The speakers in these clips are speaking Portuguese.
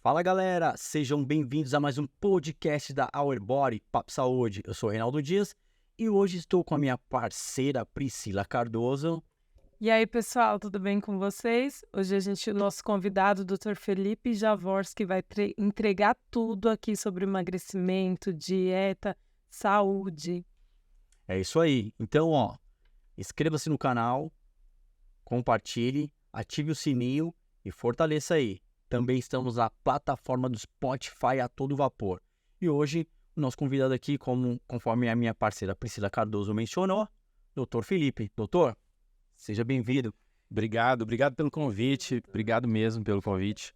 Fala galera, sejam bem-vindos a mais um podcast da Our Body Papo Saúde. Eu sou o Reinaldo Dias e hoje estou com a minha parceira Priscila Cardoso. E aí, pessoal, tudo bem com vocês? Hoje o nosso convidado, o Dr. Felipe Jaworski, vai entregar tudo aqui sobre emagrecimento, dieta, saúde. É isso aí. Então, inscreva-se no canal, compartilhe, ative o sininho e fortaleça aí. Também estamos na plataforma do Spotify a todo vapor. E hoje, o nosso convidado aqui, conforme a minha parceira Priscila Cardoso mencionou, Dr. Felipe. Doutor, seja bem-vindo. Obrigado pelo convite, obrigado mesmo pelo convite.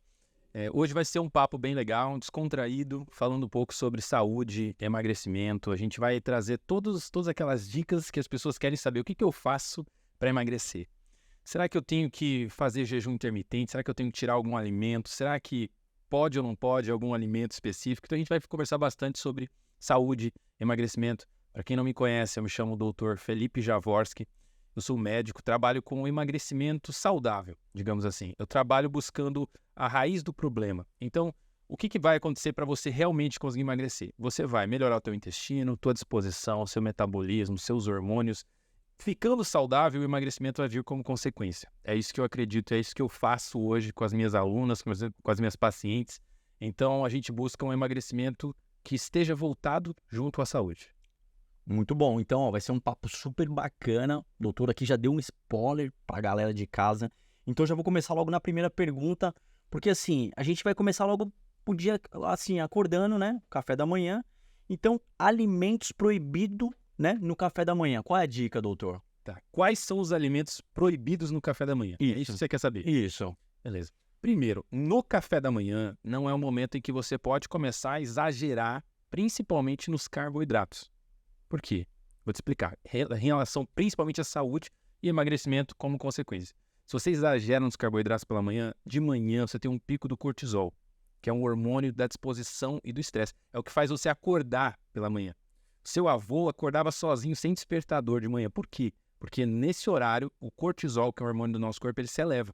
Hoje vai ser um papo bem legal, descontraído, falando um pouco sobre saúde, emagrecimento. A gente vai trazer todas aquelas dicas que as pessoas querem saber. O que eu faço para emagrecer? Será que eu tenho que fazer jejum intermitente? Será que eu tenho que tirar algum alimento? Será que pode ou não pode algum alimento específico? Então a gente vai conversar bastante sobre saúde, emagrecimento. Para quem não me conhece, eu me chamo Dr. Felipe Jaworski. Eu sou médico, trabalho com emagrecimento saudável, digamos assim. Eu trabalho buscando a raiz do problema. Então, o que vai acontecer para você realmente conseguir emagrecer? Você vai melhorar o teu intestino, tua disposição, seu metabolismo, seus hormônios. Ficando saudável, o emagrecimento vai vir como consequência. É isso que eu acredito, é isso que eu faço hoje com as minhas alunas, com as minhas pacientes. Então, a gente busca um emagrecimento que esteja voltado junto à saúde. Muito bom. Então, vai ser um papo super bacana. O doutor aqui já deu um spoiler para a galera de casa. Então, já vou começar logo na primeira pergunta, porque assim, a gente vai começar logo o dia, assim, acordando, né? Café da manhã. Então, alimentos proibidos, né? No café da manhã. Qual é a dica, doutor? Tá. Quais são os alimentos proibidos no café da manhã? É isso que você quer saber? Isso. Beleza. Primeiro, no café da manhã não é um momento em que você pode começar a exagerar, principalmente nos carboidratos. Por quê? Vou te explicar. Em relação principalmente à saúde e emagrecimento como consequência. Se você exagera nos carboidratos pela manhã, de manhã você tem um pico do cortisol, que é um hormônio da disposição e do estresse. É o que faz você acordar pela manhã. Seu avô acordava sozinho, sem despertador de manhã. Por quê? Porque nesse horário, o cortisol, que é o hormônio do nosso corpo, ele se eleva.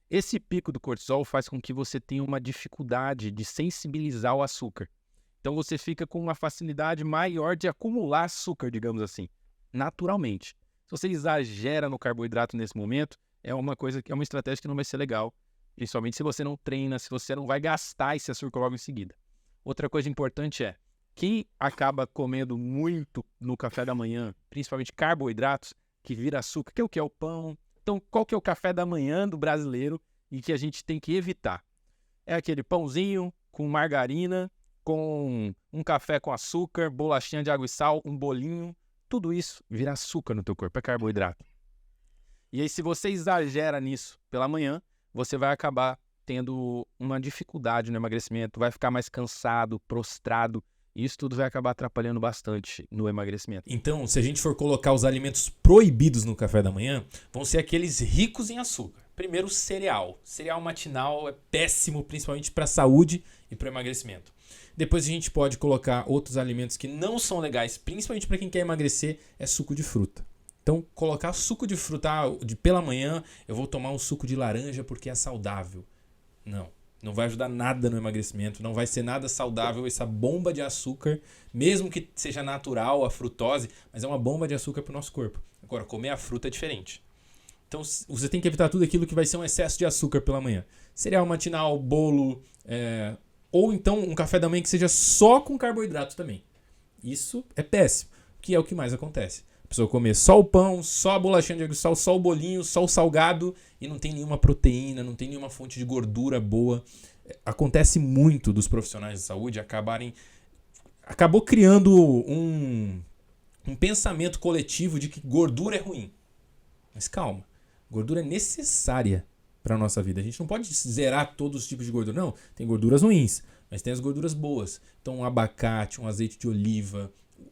Esse pico do cortisol faz com que você tenha uma dificuldade de sensibilizar o açúcar. Então você fica com uma facilidade maior de acumular açúcar, digamos assim, naturalmente. Se você exagera no carboidrato nesse momento, é uma estratégia que não vai ser legal, principalmente se você não treina, se você não vai gastar esse açúcar logo em seguida. Outra coisa importante é, quem acaba comendo muito no café da manhã, principalmente carboidratos, que vira açúcar, que é o pão. Então, qual que é o café da manhã do brasileiro e que a gente tem que evitar? É aquele pãozinho com margarina, com um café com açúcar, bolachinha de água e sal, um bolinho. Tudo isso vira açúcar no teu corpo, é carboidrato. E aí, se você exagera nisso pela manhã, você vai acabar tendo uma dificuldade no emagrecimento, vai ficar mais cansado, prostrado. Isso tudo vai acabar atrapalhando bastante no emagrecimento. Então, se a gente for colocar os alimentos proibidos no café da manhã, vão ser aqueles ricos em açúcar. Primeiro, cereal. Cereal matinal é péssimo, principalmente para a saúde e para o emagrecimento. Depois a gente pode colocar outros alimentos que não são legais, principalmente para quem quer emagrecer, é suco de fruta. Então, colocar suco de fruta pela manhã, eu vou tomar um suco de laranja porque é saudável. Não vai ajudar nada no emagrecimento, não vai ser nada saudável essa bomba de açúcar, mesmo que seja natural a frutose, mas é uma bomba de açúcar para o nosso corpo. Agora, comer a fruta é diferente. Então, você tem que evitar tudo aquilo que vai ser um excesso de açúcar pela manhã. Cereal matinal, bolo, ou então um café da manhã que seja só com carboidrato também. Isso é péssimo, que é o que mais acontece. A pessoa comer só o pão, só a bolachinha de água e sal, só o bolinho, só o salgado e não tem nenhuma proteína, não tem nenhuma fonte de gordura boa. Acontece muito dos profissionais de saúde acabou criando um pensamento coletivo de que gordura é ruim. Mas calma, gordura é necessária para a nossa vida. A gente não pode zerar todos os tipos de gordura. Não, tem gorduras ruins, mas tem as gorduras boas. Então um abacate, um azeite de oliva,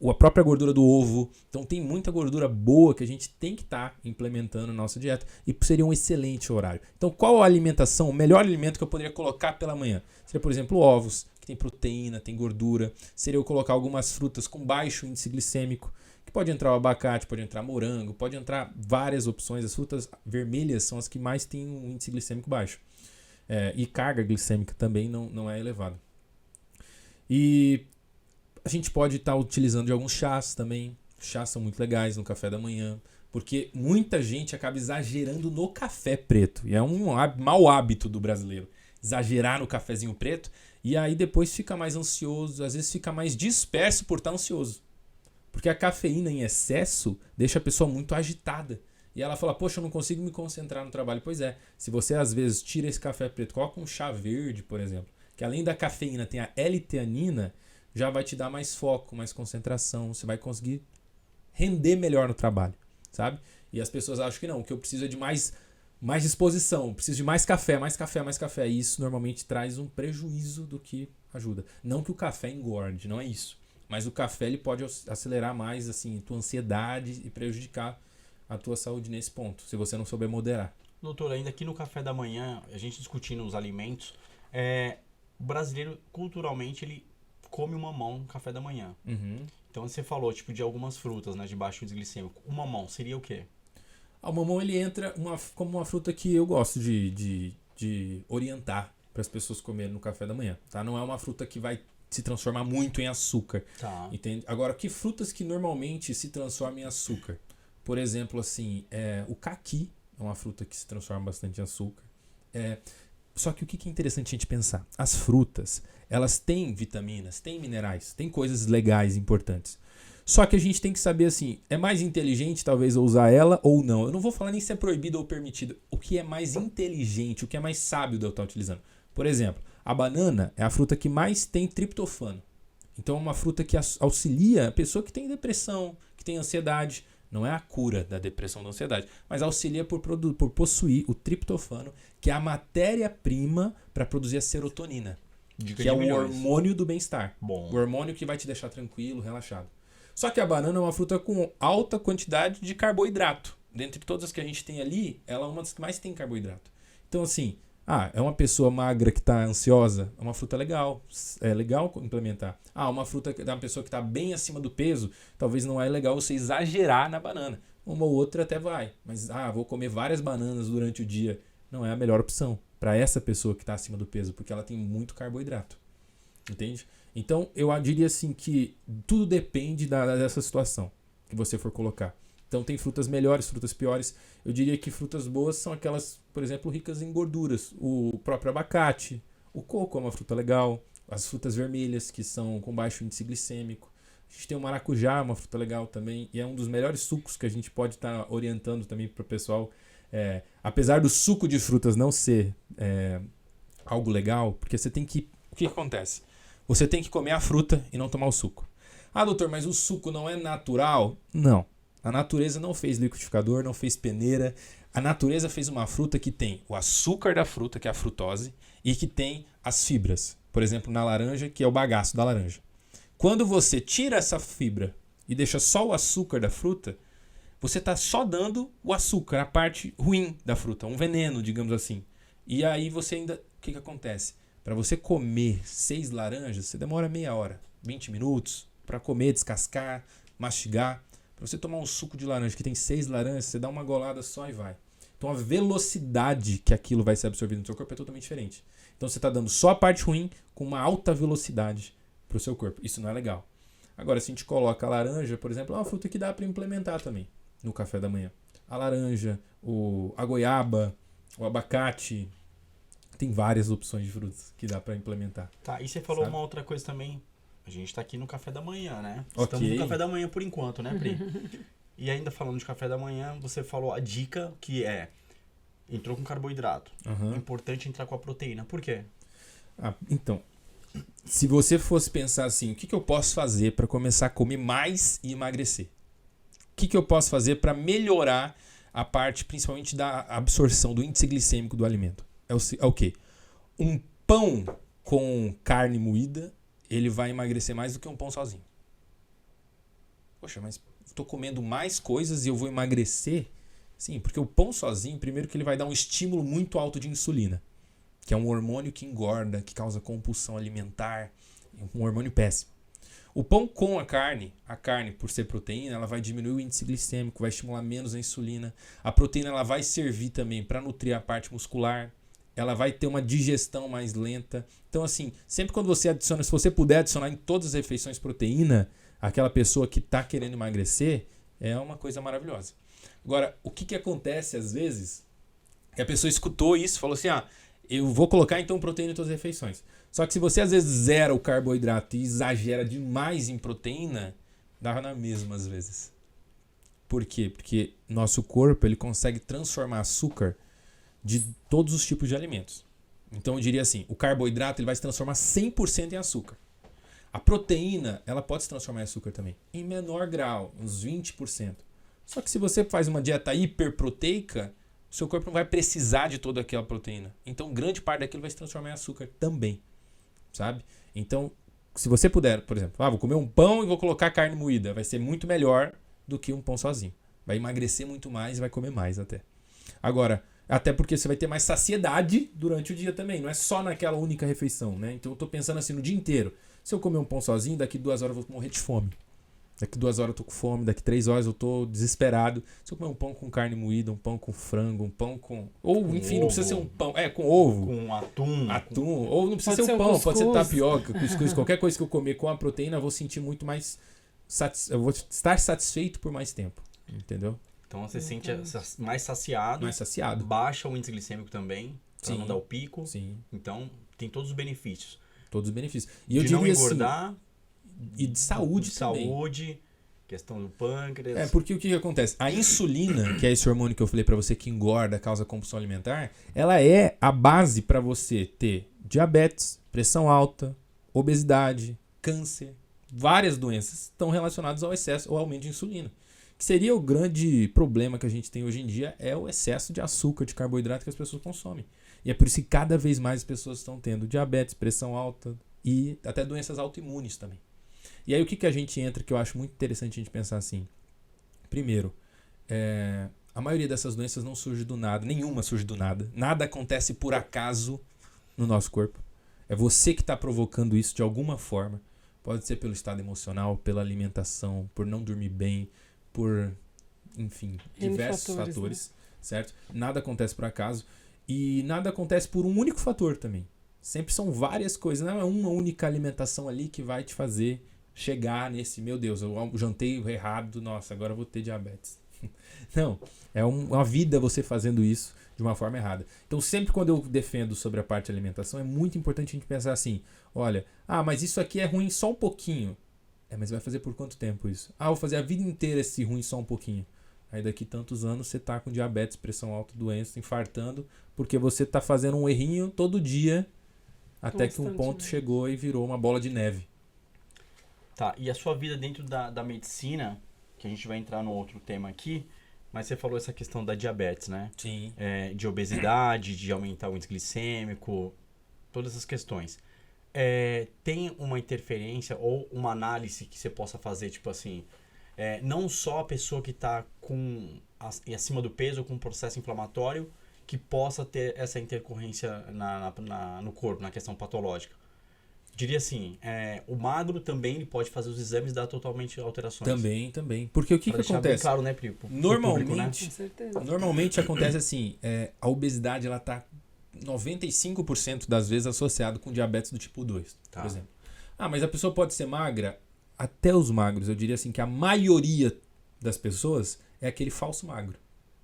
a própria gordura do ovo. Então tem muita gordura boa que a gente tem que estar implementando na nossa dieta e seria um excelente horário. Então qual a alimentação, o melhor alimento que eu poderia colocar pela manhã? Seria, por exemplo, ovos, que tem proteína, tem gordura. Seria eu colocar algumas frutas com baixo índice glicêmico, que pode entrar o abacate, pode entrar morango, pode entrar várias opções. As frutas vermelhas são as que mais têm um índice glicêmico baixo. E carga glicêmica também não é elevada. E a gente pode estar utilizando de alguns chás também. Chás são muito legais no café da manhã, porque muita gente acaba exagerando no café preto. E é um mau hábito do brasileiro, exagerar no cafezinho preto, e aí depois fica mais ansioso, às vezes fica mais disperso por estar ansioso. Porque a cafeína em excesso deixa a pessoa muito agitada. E ela fala, poxa, eu não consigo me concentrar no trabalho. Pois é, se você às vezes tira esse café preto, coloca um chá verde, por exemplo, que além da cafeína tem a L-teanina, já vai te dar mais foco, mais concentração, você vai conseguir render melhor no trabalho, sabe? E as pessoas acham que não, que eu preciso é de mais disposição, preciso de mais café. E isso normalmente traz um prejuízo do que ajuda. Não que o café engorde, não é isso. Mas o café ele pode acelerar mais assim, tua ansiedade e prejudicar a tua saúde nesse ponto, se você não souber moderar. Doutor, ainda aqui no café da manhã, a gente discutindo os alimentos, o brasileiro, culturalmente, ele come o mamão no café da manhã. Uhum. Então você falou, tipo, de algumas frutas, né, de baixo índice glicêmico. O mamão seria o quê? O mamão ele entra como uma fruta que eu gosto de orientar para as pessoas comerem no café da manhã, tá? Não é uma fruta que vai se transformar muito em açúcar, Tá. entende? Agora, que frutas que normalmente se transformam em açúcar? Por exemplo, assim, o caqui é uma fruta que se transforma bastante em açúcar. Só que o que é interessante a gente pensar? As frutas, elas têm vitaminas, têm minerais, têm coisas legais, importantes. Só que a gente tem que saber assim, é mais inteligente talvez usar ela ou não. Eu não vou falar nem se é proibido ou permitido. O que é mais inteligente, o que é mais sábio de eu estar utilizando. Por exemplo, a banana é a fruta que mais tem triptofano. Então é uma fruta que auxilia a pessoa que tem depressão, que tem ansiedade. Não é a cura da depressão, da ansiedade, mas auxilia por possuir o triptofano, que é a matéria-prima para produzir a serotonina, que é o hormônio do bem-estar. Bom. O hormônio que vai te deixar tranquilo, relaxado. Só que a banana é uma fruta com alta quantidade de carboidrato. Dentre todas as que a gente tem ali, ela é uma das que mais tem carboidrato. Então, assim, é uma pessoa magra que está ansiosa, é uma fruta legal. É legal implementar. Uma fruta da pessoa que está bem acima do peso, talvez não é legal você exagerar na banana. Uma ou outra até vai. Mas, vou comer várias bananas durante o dia. Não é a melhor opção para essa pessoa que está acima do peso, porque ela tem muito carboidrato. Entende? Então, eu diria assim que tudo depende dessa situação que você for colocar. Então, tem frutas melhores, frutas piores. Eu diria que frutas boas são aquelas, por exemplo, ricas em gorduras. O próprio abacate, o coco é uma fruta legal. As frutas vermelhas, que são com baixo índice glicêmico. A gente tem o maracujá, uma fruta legal também. E é um dos melhores sucos que a gente pode estar orientando também para o pessoal. Apesar do suco de frutas não ser algo legal, porque você tem que... O que acontece? Você tem que comer a fruta e não tomar o suco. Doutor, mas o suco não é natural? Não. A natureza não fez liquidificador, não fez peneira. A natureza fez uma fruta que tem o açúcar da fruta, que é a frutose, e que tem as fibras. Por exemplo, na laranja, que é o bagaço da laranja. Quando você tira essa fibra e deixa só o açúcar da fruta, você está só dando o açúcar, a parte ruim da fruta, um veneno, digamos assim. E aí você ainda... O que acontece? Para você comer 6 laranjas, você demora meia hora, 20 minutos, para comer, descascar, mastigar. Para você tomar um suco de laranja que tem 6 laranjas, você dá uma golada só e vai. Então a velocidade que aquilo vai ser absorvido no seu corpo é totalmente diferente. Então você está dando só a parte ruim com uma alta velocidade para o seu corpo. Isso não é legal. Agora, se a gente coloca a laranja, por exemplo, é uma fruta que dá para implementar também no café da manhã. A laranja, a goiaba, o abacate... Tem várias opções de frutas que dá para implementar. Tá, e você falou uma outra coisa também. A gente tá aqui no café da manhã, né? Okay. Estamos no café da manhã por enquanto, né, Pri? E ainda falando de café da manhã, você falou a dica que entrou com carboidrato. Uhum. É importante entrar com a proteína. Por quê? Então, se você fosse pensar assim, o que eu posso fazer para começar a comer mais e emagrecer? O que eu posso fazer para melhorar a parte, principalmente da absorção do índice glicêmico do alimento? É o quê? Um pão com carne moída, ele vai emagrecer mais do que um pão sozinho. Poxa, mas estou comendo mais coisas e eu vou emagrecer? Sim, porque o pão sozinho, primeiro que ele vai dar um estímulo muito alto de insulina, que é um hormônio que engorda, que causa compulsão alimentar, um hormônio péssimo. O pão com a carne, por ser proteína, ela vai diminuir o índice glicêmico, vai estimular menos a insulina. A proteína ela vai servir também para nutrir a parte muscular. ela vai ter uma digestão mais lenta. Então, assim, sempre quando você adiciona, se você puder adicionar em todas as refeições proteína, aquela pessoa que está querendo emagrecer, é uma coisa maravilhosa. Agora, o que acontece às vezes, que a pessoa escutou isso e falou assim, eu vou colocar então proteína em todas as refeições. Só que se você às vezes zera o carboidrato e exagera demais em proteína, dá na mesma às vezes. Por quê? Porque nosso corpo ele consegue transformar açúcar de todos os tipos de alimentos. Então eu diria assim, o carboidrato ele vai se transformar 100% em açúcar. A proteína, ela pode se transformar em açúcar também, em menor grau, uns 20%. Só que se você faz uma dieta hiperproteica, o seu corpo não vai precisar de toda aquela proteína. Então grande parte daquilo vai se transformar em açúcar também, sabe? Então, se você puder, por exemplo, vou comer um pão e vou colocar carne moída, vai ser muito melhor do que um pão sozinho. Vai emagrecer muito mais e vai comer mais até. Agora, até porque você vai ter mais saciedade durante o dia também. Não é só naquela única refeição, né? Então eu tô pensando assim no dia inteiro. Se eu comer um pão sozinho, daqui 2 horas eu vou morrer de fome. Daqui 2 horas eu tô com fome, daqui 3 horas eu tô desesperado. Se eu comer um pão com carne moída, um pão com frango, um pão com... Ou, enfim, não precisa ser um pão... com ovo. Com atum. Atum. Ou não precisa ser um pão, pode ser tapioca, cuscuz. Qualquer coisa que eu comer com a proteína, eu vou sentir muito mais... Eu vou estar satisfeito por mais tempo. Entendeu? Então você sente mais saciado. Mais saciado. Baixa o índice glicêmico também, para não dar o pico. Sim. Então tem todos os benefícios. Todos os benefícios. E eu de diria não engordar. Assim, e de saúde também. Saúde, questão do pâncreas. Porque o que acontece? A insulina, que é esse hormônio que eu falei para você que engorda, causa compulsão alimentar, ela é a base para você ter diabetes, pressão alta, obesidade, câncer. Várias doenças estão relacionadas ao excesso ou aumento de insulina. Que seria o grande problema que a gente tem hoje em dia, é o excesso de açúcar, de carboidrato que as pessoas consomem. E é por isso que cada vez mais as pessoas estão tendo diabetes, pressão alta e até doenças autoimunes também. E aí o que a gente entra que eu acho muito interessante a gente pensar assim. Primeiro, a maioria dessas doenças não surge do nada, nenhuma surge do nada. Nada acontece por acaso no nosso corpo. É você que está provocando isso de alguma forma. Pode ser pelo estado emocional, pela alimentação, por não dormir bem, por, enfim, diversos fatores, né? Certo? Nada acontece por acaso e nada acontece por um único fator também. Sempre são várias coisas, não é uma única alimentação ali que vai te fazer chegar nesse, meu Deus, eu jantei errado, nossa, agora eu vou ter diabetes. Não, é uma vida você fazendo isso de uma forma errada. Então sempre quando eu defendo sobre a parte de alimentação, é muito importante a gente pensar assim, olha, mas isso aqui é ruim só um pouquinho. Mas vai fazer por quanto tempo isso? Vou fazer a vida inteira esse ruim só um pouquinho. Aí daqui tantos anos você tá com diabetes, pressão alta, doença, infartando, porque você tá fazendo um errinho todo dia, até que um ponto chegou e virou uma bola de neve. Tá, e a sua vida dentro da medicina, que a gente vai entrar no outro tema aqui, mas você falou essa questão da diabetes, né? Sim. De obesidade, de aumentar o índice glicêmico, todas essas questões. Tem uma interferência ou uma análise que você possa fazer, tipo assim, não só a pessoa que está acima do peso ou com um processo inflamatório que possa ter essa intercorrência no corpo, na questão patológica. Diria assim, o magro também ele pode fazer os exames e dar totalmente alterações. Também. Porque o que acontece? Bem claro, né, Pri? Normalmente, público, né? Com certeza. Normalmente acontece assim, a obesidade ela está 95% das vezes associado com diabetes do tipo 2, por exemplo. Mas a pessoa pode ser magra? Até os magros, eu diria assim que a maioria das pessoas é aquele falso magro.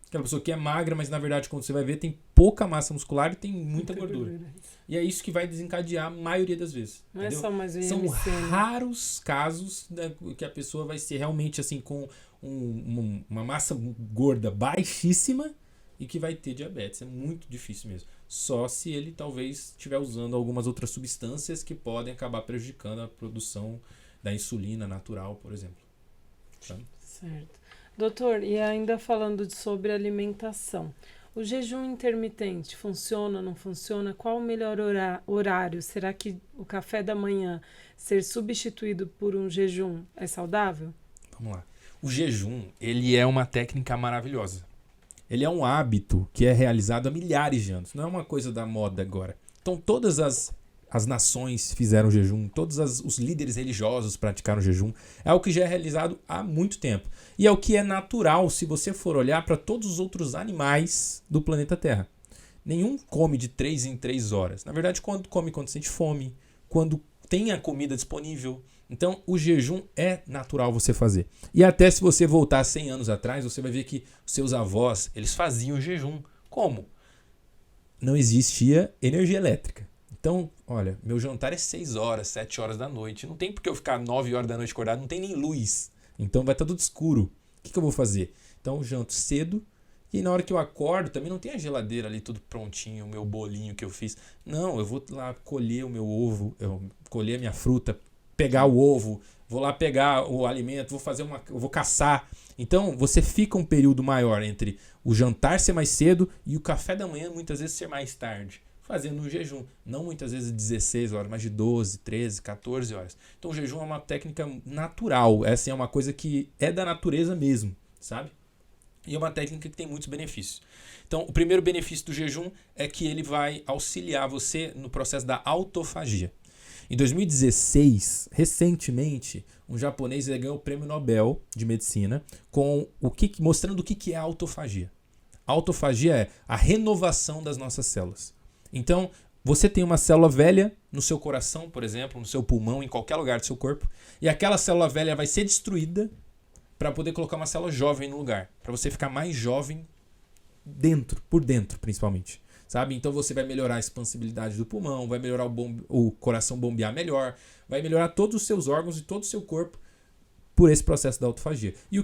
Aquela pessoa que é magra, mas na verdade quando você vai ver tem pouca massa muscular e tem muita gordura. E é isso que vai desencadear a maioria das vezes. Não entendeu? É só mais IMC, São né? raros casos, né, que a pessoa vai ser realmente assim com uma massa gorda baixíssima e que vai ter diabetes. É muito difícil mesmo. Só se ele talvez estiver usando algumas outras substâncias que podem acabar prejudicando a produção da insulina natural, por exemplo. Sabe? Certo. Doutor, e ainda falando sobre alimentação, o jejum intermitente funciona, não funciona? Qual o melhor horário? Será que o café da manhã ser substituído por um jejum é saudável? Vamos lá. O jejum, ele é uma técnica maravilhosa. Ele é um hábito que é realizado há milhares de anos. Não é uma coisa da moda agora. Então todas as nações fizeram jejum, todos os líderes religiosos praticaram jejum. É algo que já é realizado há muito tempo. E é o que é natural se você for olhar para todos os outros animais do planeta Terra. Nenhum come de 3 em 3 horas. Na verdade, quando sente fome, quando tem a comida disponível. Então, o jejum é natural você fazer. E até se você voltar 100 anos atrás, você vai ver que os seus avós, eles faziam jejum. Como? Não existia energia elétrica. Então, olha, meu jantar é 6 horas, 7 horas da noite. Não tem por que eu ficar 9 horas da noite acordado, não tem nem luz. Então vai estar tudo escuro. O que eu vou fazer? Então eu janto cedo e na hora que eu acordo também não tem a geladeira ali tudo prontinho, o meu bolinho que eu fiz. Não, eu vou lá colher o meu ovo, colher a minha fruta, pegar o ovo, vou lá pegar o alimento, eu vou caçar. Então você fica um período maior entre o jantar ser mais cedo e o café da manhã muitas vezes ser mais tarde, fazendo um jejum. Não muitas vezes 16 horas, mas de 12, 13, 14 horas. Então o jejum é uma técnica natural. Essa é uma coisa que é da natureza mesmo, sabe? E é uma técnica que tem muitos benefícios. Então o primeiro benefício do jejum é que ele vai auxiliar você no processo da autofagia. Em 2016, recentemente, um japonês ganhou o Prêmio Nobel de Medicina mostrando o que é a autofagia. A autofagia é a renovação das nossas células. Então, você tem uma célula velha no seu coração, por exemplo, no seu pulmão, em qualquer lugar do seu corpo, e aquela célula velha vai ser destruída para poder colocar uma célula jovem no lugar, para você ficar mais jovem por dentro, principalmente. Sabe? Então você vai melhorar a expansibilidade do pulmão, vai melhorar o coração bombear melhor, vai melhorar todos os seus órgãos e todo o seu corpo por esse processo da autofagia. E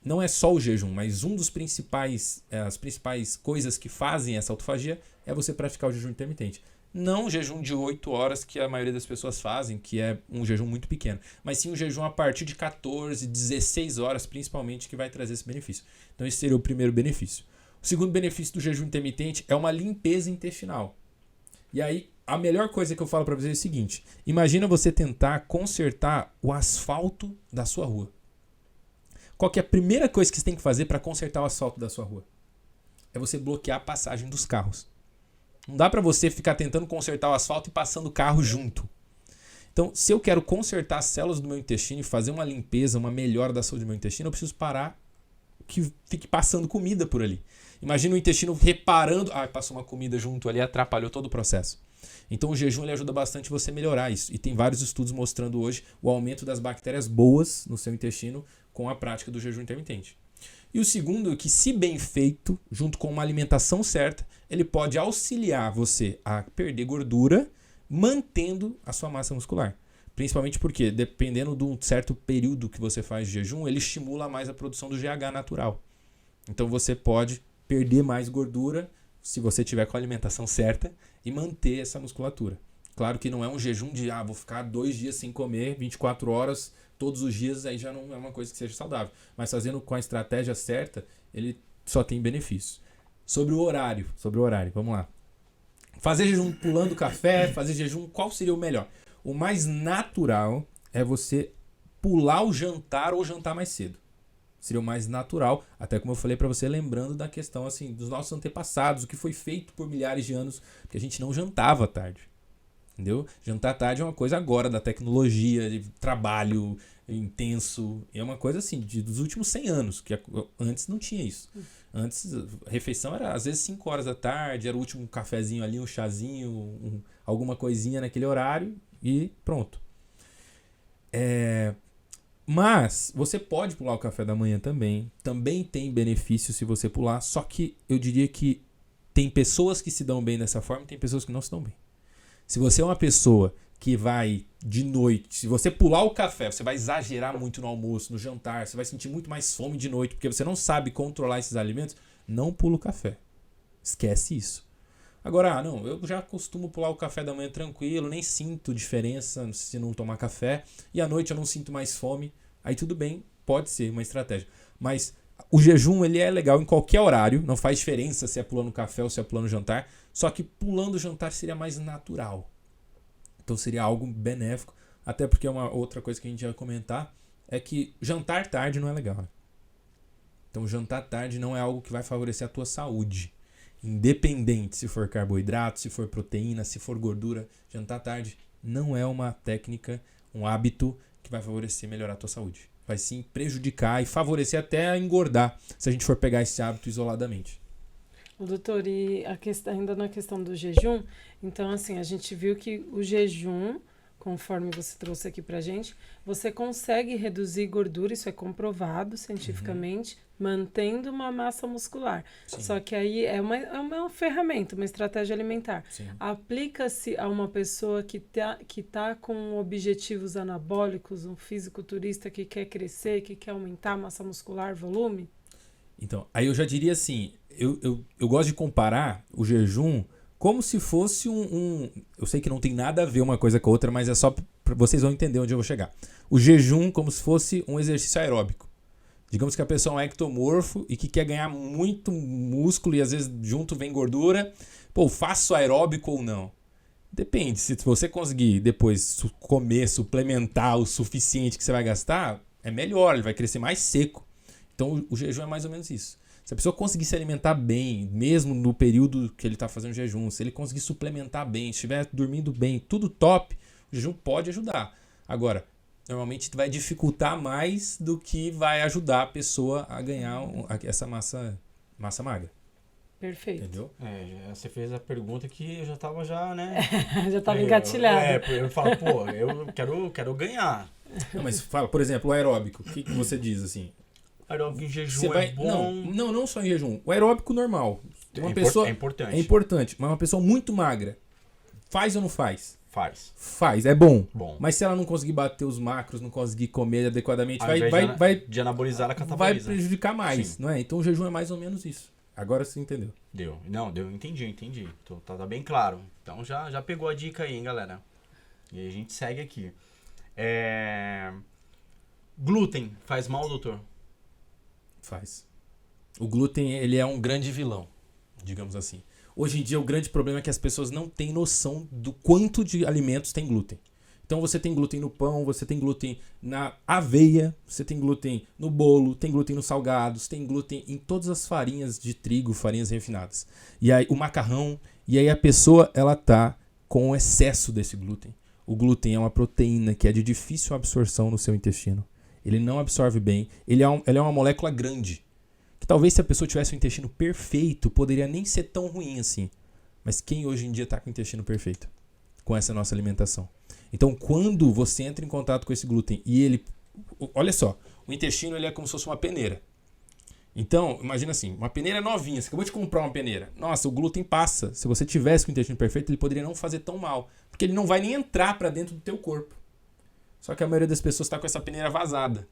não é só o jejum, mas as principais coisas que fazem essa autofagia é você praticar o jejum intermitente. Não o jejum de 8 horas que a maioria das pessoas fazem, que é um jejum muito pequeno, mas sim um jejum a partir de 14, 16 horas principalmente que vai trazer esse benefício. Então esse seria o primeiro benefício. O segundo benefício do jejum intermitente é uma limpeza intestinal. E aí, a melhor coisa que eu falo para vocês é o seguinte. Imagina você tentar consertar o asfalto da sua rua. Qual que é a primeira coisa que você tem que fazer para consertar o asfalto da sua rua? É você bloquear a passagem dos carros. Não dá para você ficar tentando consertar o asfalto e passando o carro junto. Então, se eu quero consertar as células do meu intestino e fazer uma limpeza, uma melhora da saúde do meu intestino, eu preciso parar que fique passando comida por ali. Imagina o intestino reparando, passou uma comida junto ali, atrapalhou todo o processo. Então o jejum ele ajuda bastante você a melhorar isso. E tem vários estudos mostrando hoje o aumento das bactérias boas no seu intestino com a prática do jejum intermitente. E o segundo é que, se bem feito, junto com uma alimentação certa, ele pode auxiliar você a perder gordura, mantendo a sua massa muscular. Principalmente porque, dependendo de um certo período que você faz de jejum, ele estimula mais a produção do GH natural. Então você pode perder mais gordura se você tiver com a alimentação certa e manter essa musculatura. Claro que não é um jejum de vou ficar 2 dias sem comer, 24 horas todos os dias, aí já não é uma coisa que seja saudável. Mas fazendo com a estratégia certa, ele só tem benefícios. Sobre o horário, vamos lá. Fazer jejum pulando café, fazer jejum, qual seria o melhor? O mais natural é você pular o jantar ou jantar mais cedo. Seria o mais natural, até como eu falei para você, lembrando da questão assim dos nossos antepassados, o que foi feito por milhares de anos, porque a gente não jantava à tarde. Entendeu? Jantar à tarde é uma coisa agora da tecnologia, de trabalho intenso, é uma coisa assim dos últimos 100 anos, que antes não tinha isso. Antes a refeição era às vezes 5 horas da tarde, era o último cafezinho ali, um chazinho, alguma coisinha naquele horário e pronto. Mas você pode pular o café da manhã também tem benefício se você pular, só que eu diria que tem pessoas que se dão bem dessa forma e tem pessoas que não se dão bem. Se você é uma pessoa que vai de noite, se você pular o café, você vai exagerar muito no almoço, no jantar, você vai sentir muito mais fome de noite, porque você não sabe controlar esses alimentos, não pula o café. Esquece isso. Agora, eu já costumo pular o café da manhã tranquilo, nem sinto diferença se não tomar café, e à noite eu não sinto mais fome, aí tudo bem, pode ser uma estratégia. Mas o jejum ele é legal em qualquer horário, não faz diferença se é pulando café ou se é pulando jantar, só que pulando o jantar seria mais natural. Então seria algo benéfico, até porque uma outra coisa que a gente vai comentar é que jantar tarde não é legal. Né? Então jantar tarde não é algo que vai favorecer a tua saúde. Independente se for carboidrato, se for proteína, se for gordura, jantar tarde não é uma técnica, um hábito que vai favorecer melhorar a tua saúde. Vai sim prejudicar e favorecer até a engordar, se a gente for pegar esse hábito isoladamente. Doutor, e ainda na questão do jejum, então assim, a gente viu que o jejum, conforme você trouxe aqui pra gente, você consegue reduzir gordura, isso é comprovado cientificamente, mantendo uma massa muscular. Sim. Só que aí é uma ferramenta, uma estratégia alimentar. Sim. Aplica-se a uma pessoa que tá com objetivos anabólicos, um fisiculturista que quer crescer, que quer aumentar a massa muscular, volume? Então, aí eu já diria assim, eu gosto de comparar o jejum como se fosse eu sei que não tem nada a ver uma coisa com a outra, mas é só para vocês vão entender onde eu vou chegar. O jejum como se fosse um exercício aeróbico. Digamos que a pessoa é um ectomorfo e que quer ganhar muito músculo e às vezes junto vem gordura. Pô, faço aeróbico ou não? Depende. Se você conseguir depois comer, suplementar o suficiente que você vai gastar, é melhor, ele vai crescer mais seco. Então o jejum é mais ou menos isso. Se a pessoa conseguir se alimentar bem, mesmo no período que ele está fazendo jejum, se ele conseguir suplementar bem, estiver dormindo bem, tudo top, o jejum pode ajudar. Agora, normalmente vai dificultar mais do que vai ajudar a pessoa a ganhar essa massa magra. Perfeito. Entendeu? Você fez a pergunta que eu já tava né? Já estava engatilhado. Eu falo, pô, eu quero ganhar. Não, mas fala, por exemplo, o aeróbico. O que você diz assim? Aeróbico em jejum Você vai... é bom. Não só em jejum. O aeróbico normal. Uma É pessoa... importante. É importante. Mas uma pessoa muito magra, faz ou não faz? Faz. Faz, é bom. Bom. Mas se ela não conseguir bater os macros, não conseguir comer adequadamente, Ao vai de anabolizar, ela vai cataboliza. prejudicar mais, Sim. não é? Então o jejum é mais ou menos isso. Agora você entendeu. Deu. Não, deu. Entendi. Tá bem claro. Então já pegou a dica aí, hein, galera. E aí a gente segue aqui. Glúten faz mal, doutor? Faz. O glúten, ele é um grande vilão, digamos assim. Hoje em dia, o grande problema é que as pessoas não têm noção do quanto de alimentos tem glúten. Então, você tem glúten no pão, você tem glúten na aveia, você tem glúten no bolo, tem glúten nos salgados, tem glúten em todas as farinhas de trigo, farinhas refinadas. E aí, o macarrão, e aí a pessoa, ela tá com excesso desse glúten. O glúten é uma proteína que é de difícil absorção no seu intestino. Ele não absorve bem, ele é uma molécula grande. Que talvez se a pessoa tivesse um intestino perfeito, poderia nem ser tão ruim assim. Mas quem hoje em dia está com o intestino perfeito? Com essa nossa alimentação. Então, quando você entra em contato com esse glúten e ele... Olha só, o intestino ele é como se fosse uma peneira. Então, imagina assim, uma peneira novinha, você acabou de comprar uma peneira. Nossa, o glúten passa. Se você tivesse com o intestino perfeito, ele poderia não fazer tão mal. Porque ele não vai nem entrar para dentro do teu corpo. Só que a maioria das pessoas está com essa peneira vazada.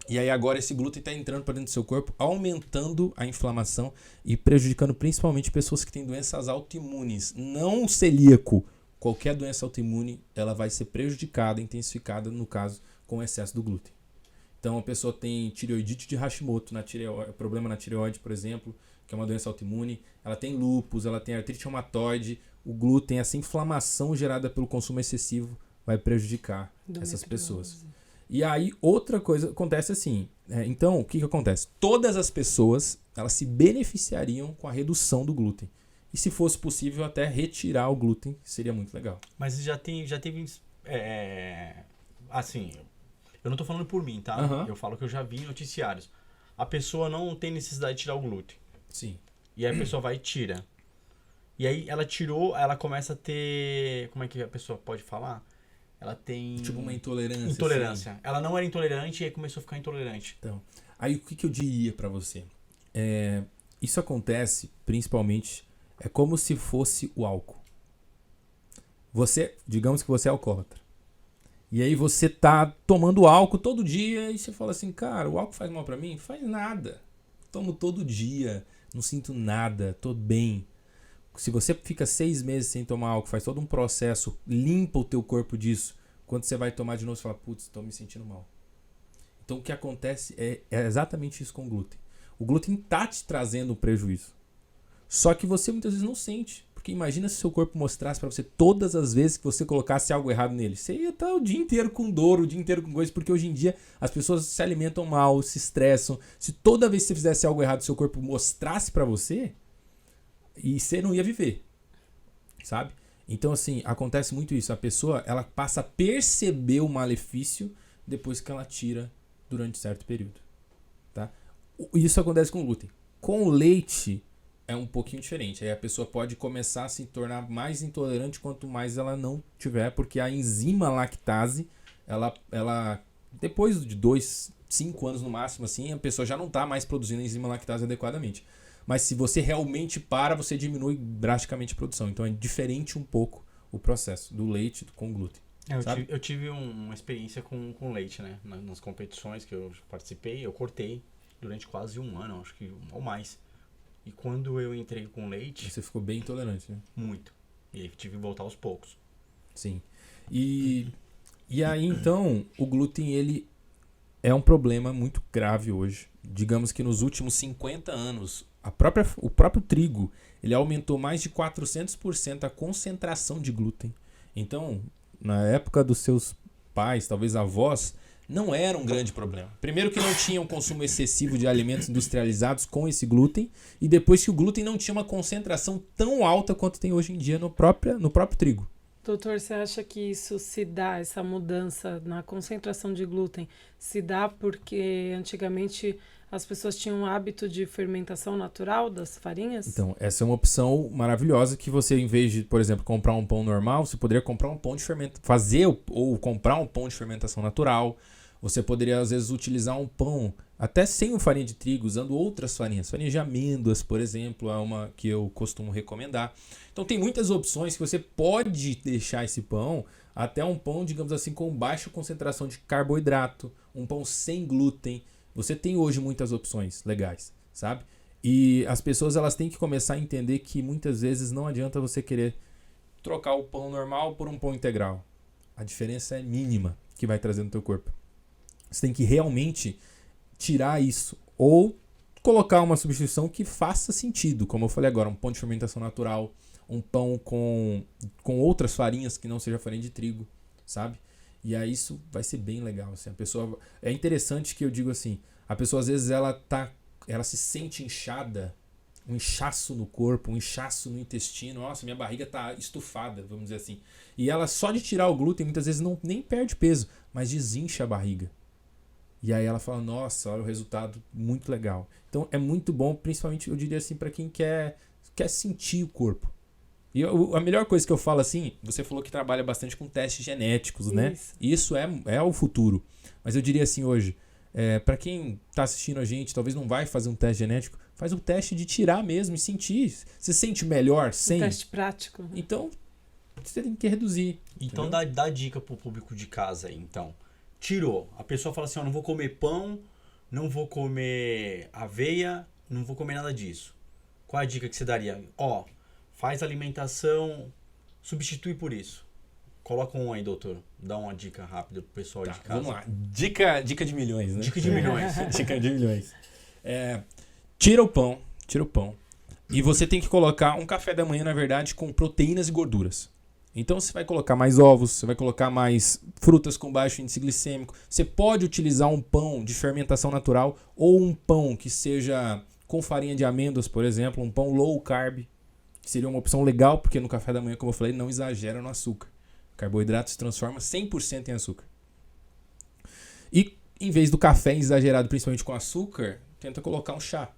E aí agora esse glúten está entrando para dentro do seu corpo, aumentando a inflamação e prejudicando principalmente pessoas que têm doenças autoimunes. Não o celíaco. Qualquer doença autoimune, ela vai ser prejudicada, intensificada, no caso, com o excesso do glúten. Então a pessoa tem tireoidite de Hashimoto, problema na tireoide, por exemplo, que é uma doença autoimune. Ela tem lúpus, ela tem artrite reumatoide. O glúten, essa inflamação gerada pelo consumo excessivo, vai prejudicar essas pessoas. E aí, outra coisa acontece assim. Então, o que acontece? Todas as pessoas, elas se beneficiariam com a redução do glúten. E se fosse possível, até retirar o glúten, seria muito legal. Mas já teve... assim, eu não tô falando por mim, tá? Uhum. Eu falo que eu já vi em noticiários. A pessoa não tem necessidade de tirar o glúten. Sim. E aí a pessoa vai e tira. E aí ela tirou, ela começa a ter... Como é que a pessoa pode falar? Ela tem... Tipo uma intolerância. Intolerância. Assim. Ela não era intolerante e aí começou a ficar intolerante. Então, aí o que eu diria pra você? Isso acontece principalmente... É como se fosse o álcool. Digamos que você é alcoólatra. E aí você tá tomando álcool todo dia e você fala assim, cara, o álcool faz mal pra mim? Faz nada. Tomo todo dia, não sinto nada, tô bem. Se você fica 6 meses sem tomar álcool, faz todo um processo, limpa o teu corpo disso. Quando você vai tomar de novo, você fala, putz, tô me sentindo mal. Então o que acontece é exatamente isso com o glúten. O glúten tá te trazendo um prejuízo. Só que você muitas vezes não sente. Porque imagina se o seu corpo mostrasse pra você todas as vezes que você colocasse algo errado nele. Você ia estar o dia inteiro com dor, o dia inteiro com coisa. Porque hoje em dia as pessoas se alimentam mal, se estressam. Se toda vez que você fizesse algo errado, seu corpo mostrasse pra você, e você não ia viver. Sabe? Então assim, acontece muito isso. A pessoa, ela passa a perceber o malefício depois que ela tira durante certo período. Tá? Isso acontece com o glúten. Com o leite... é um pouquinho diferente. Aí a pessoa pode começar a se tornar mais intolerante quanto mais ela não tiver, porque a enzima lactase, ela depois de 5 anos no máximo, assim, a pessoa já não está mais produzindo a enzima lactase adequadamente. Mas se você realmente para, você diminui drasticamente a produção. Então é diferente um pouco o processo do leite com glúten. Eu tive uma experiência com leite, né? Nas competições que eu participei, eu cortei durante quase um ano, acho que ou mais. E quando eu entrei com leite... Você ficou bem intolerante, né? Muito. E aí tive que voltar aos poucos. Sim. E aí, então, o glúten, ele é um problema muito grave hoje. Digamos que nos últimos 50 anos, o próprio trigo, ele aumentou mais de 400% a concentração de glúten. Então, na época dos seus pais, talvez avós, não era um grande problema. Primeiro que não tinha um consumo excessivo de alimentos industrializados com esse glúten, e depois que o glúten não tinha uma concentração tão alta quanto tem hoje em dia no próprio trigo. Doutor, você acha que isso se dá, essa mudança na concentração de glúten, se dá porque antigamente as pessoas tinham um hábito de fermentação natural das farinhas? Então, essa é uma opção maravilhosa que você, em vez de, por exemplo, comprar um pão normal, você poderia comprar um pão de fermentação, ou comprar um pão de fermentação natural. Você poderia, às vezes, utilizar um pão até sem farinha de trigo, usando outras farinhas. Farinha de amêndoas, por exemplo, é uma que eu costumo recomendar. Então, tem muitas opções que você pode deixar esse pão, até um pão, digamos assim, com baixa concentração de carboidrato, um pão sem glúten. Você tem hoje muitas opções legais, sabe? E as pessoas, elas têm que começar a entender que muitas vezes não adianta você querer trocar o pão normal por um pão integral. A diferença é mínima que vai trazer no teu corpo. Você tem que realmente tirar isso ou colocar uma substituição que faça sentido, como eu falei agora, um pão de fermentação natural, um pão com outras farinhas que não seja farinha de trigo, sabe? E aí isso vai ser bem legal, assim. A pessoa, é interessante que eu digo assim, a pessoa às vezes ela se sente inchada, um inchaço no corpo, um inchaço no intestino, nossa, minha barriga tá estufada, vamos dizer assim. E ela só de tirar o glúten muitas vezes nem perde peso, mas desincha a barriga. E aí ela fala, nossa, olha o resultado, muito legal. Então é muito bom, principalmente eu diria assim, para quem quer sentir o corpo. E a melhor coisa que eu falo assim, você falou que trabalha bastante com testes genéticos, né? Isso é o futuro. Mas eu diria assim hoje, para quem está assistindo a gente, talvez não vai fazer um teste genético, faz um teste de tirar mesmo e sentir. Você sente melhor sem? Um teste prático. Então, você tem que reduzir. Então dá dica pro público de casa aí, então. Tirou. A pessoa fala assim, ó, não vou comer pão, não vou comer aveia, não vou comer nada disso. Qual a dica que você daria? Ó, faz alimentação, substitui por isso. Coloca um aí, doutor. Dá uma dica rápida pro pessoal de casa. Vamos lá. Dica de milhões, né? Dica de milhões. Dica de milhões. Tira o pão. E você tem que colocar um café da manhã, na verdade, com proteínas e gorduras. Então você vai colocar mais ovos, você vai colocar mais frutas com baixo índice glicêmico. Você pode utilizar um pão de fermentação natural ou um pão que seja com farinha de amêndoas, por exemplo, um pão low carb, que seria uma opção legal, porque no café da manhã, como eu falei, não exagera no açúcar. O carboidrato se transforma 100% em açúcar. E em vez do café exagerado, principalmente com açúcar, tenta colocar um chá.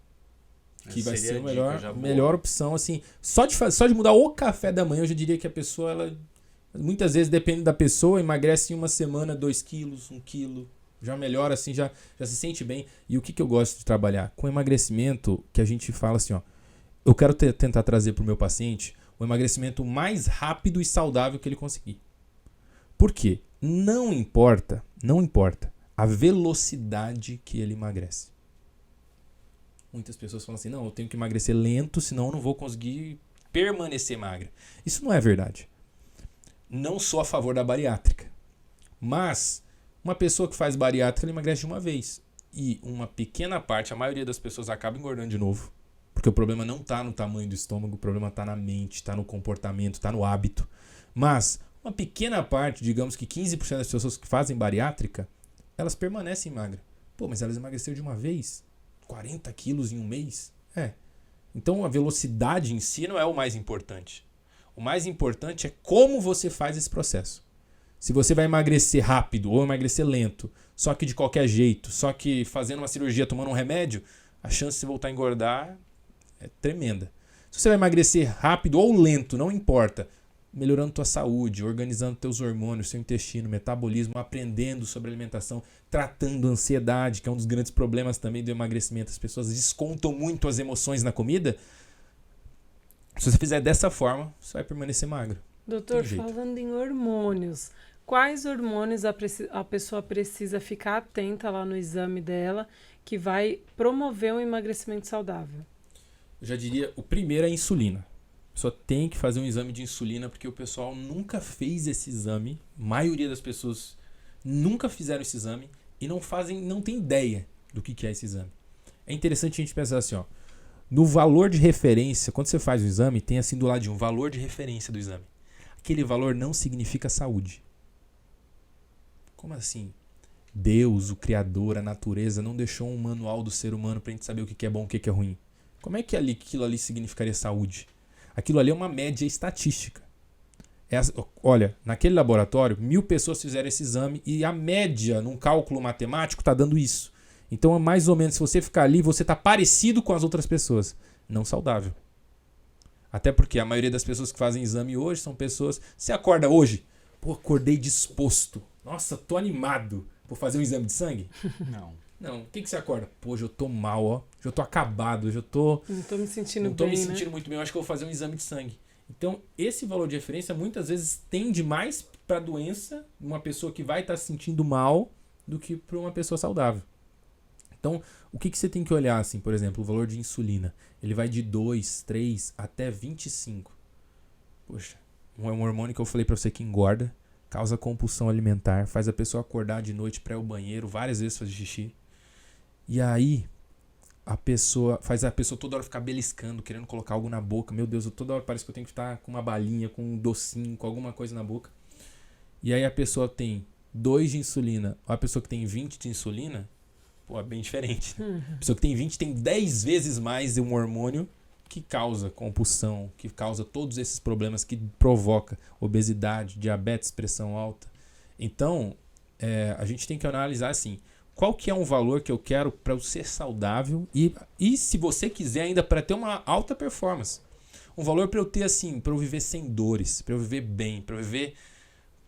Que vai ser a melhor opção, assim. Só de mudar o café da manhã, eu já diria que a pessoa, ela muitas vezes, depende da pessoa, emagrece em uma semana 2 quilos, 1 quilo. Já melhora, assim, já se sente bem. E o que eu gosto de trabalhar? Com emagrecimento, que a gente fala assim, ó. Eu quero tentar trazer para o meu paciente o emagrecimento mais rápido e saudável que ele conseguir. Por quê? Não importa a velocidade que ele emagrece. Muitas pessoas falam assim, não, eu tenho que emagrecer lento, senão eu não vou conseguir permanecer magra. Isso não é verdade. Não sou a favor da bariátrica. Mas uma pessoa que faz bariátrica, ela emagrece de uma vez. E uma pequena parte, a maioria das pessoas acaba engordando de novo. Porque o problema não está no tamanho do estômago, o problema está na mente, está no comportamento, está no hábito. Mas uma pequena parte, digamos que 15% das pessoas que fazem bariátrica, elas permanecem magras. Pô, mas elas emagreceram de uma vez? 40 quilos em um mês? Então a velocidade em si não é o mais importante. O mais importante é como você faz esse processo. Se você vai emagrecer rápido ou emagrecer lento, só que de qualquer jeito, só que fazendo uma cirurgia, tomando um remédio, a chance de você voltar a engordar é tremenda. Se você vai emagrecer rápido ou lento, não importa. Melhorando tua saúde, organizando teus hormônios, seu intestino, metabolismo, aprendendo sobre alimentação, tratando a ansiedade, que é um dos grandes problemas também do emagrecimento. As pessoas descontam muito as emoções na comida. Se você fizer dessa forma, você vai permanecer magro. Doutor, Tem jeito. falando em hormônios, quais hormônios a pessoa precisa ficar atenta lá no exame dela que vai promover um emagrecimento saudável? Eu já diria, o primeiro é a insulina. A pessoa tem que fazer um exame de insulina porque o pessoal nunca fez esse exame. A maioria das pessoas nunca fizeram esse exame e não tem ideia do que é esse exame. É interessante a gente pensar assim, ó. No valor de referência, quando você faz o exame, tem assim do ladinho, um valor de referência do exame. Aquele valor não significa saúde. Como assim? Deus, o Criador, a natureza, não deixou um manual do ser humano para a gente saber o que é bom e o que é ruim. Como é que aquilo ali significaria saúde? Aquilo ali é uma média estatística. Olha, naquele laboratório, 1.000 pessoas fizeram esse exame e a média, num cálculo matemático, está dando isso. Então, é mais ou menos, se você ficar ali, você está parecido com as outras pessoas. Não saudável. Até porque a maioria das pessoas que fazem exame hoje são pessoas... Você acorda hoje? Pô, acordei disposto. Nossa, tô animado. Vou fazer um exame de sangue? Não. O que você acorda? Pô, hoje eu tô mal, ó. Hoje eu tô acabado. Hoje eu tô... Não tô me sentindo bem, Não tô me né? sentindo muito bem. Eu acho que eu vou fazer um exame de sangue. Então, esse valor de referência muitas vezes tende mais para a doença, uma pessoa que vai estar se sentindo mal, do que para uma pessoa saudável. Então, o que você tem que olhar, assim, por exemplo, o valor de insulina. Ele vai de 2, 3 até 25. Poxa, é um hormônio que eu falei para você que engorda, causa compulsão alimentar, faz a pessoa acordar de noite para ir ao banheiro, várias vezes fazer xixi. E aí, faz a pessoa toda hora ficar beliscando, querendo colocar algo na boca. Meu Deus, toda hora parece que eu tenho que estar com uma balinha, com um docinho, com alguma coisa na boca. E aí a pessoa tem 2 de insulina, ou a pessoa que tem 20 de insulina, pô, é bem diferente. Né? A pessoa que tem 20 tem 10 vezes mais de um hormônio que causa compulsão, que causa todos esses problemas, que provoca obesidade, diabetes, pressão alta. Então, a gente tem que analisar assim, qual que é um valor que eu quero para eu ser saudável e se você quiser ainda para ter uma alta performance. Um valor para eu ter assim, para eu viver sem dores, para eu viver bem, para eu viver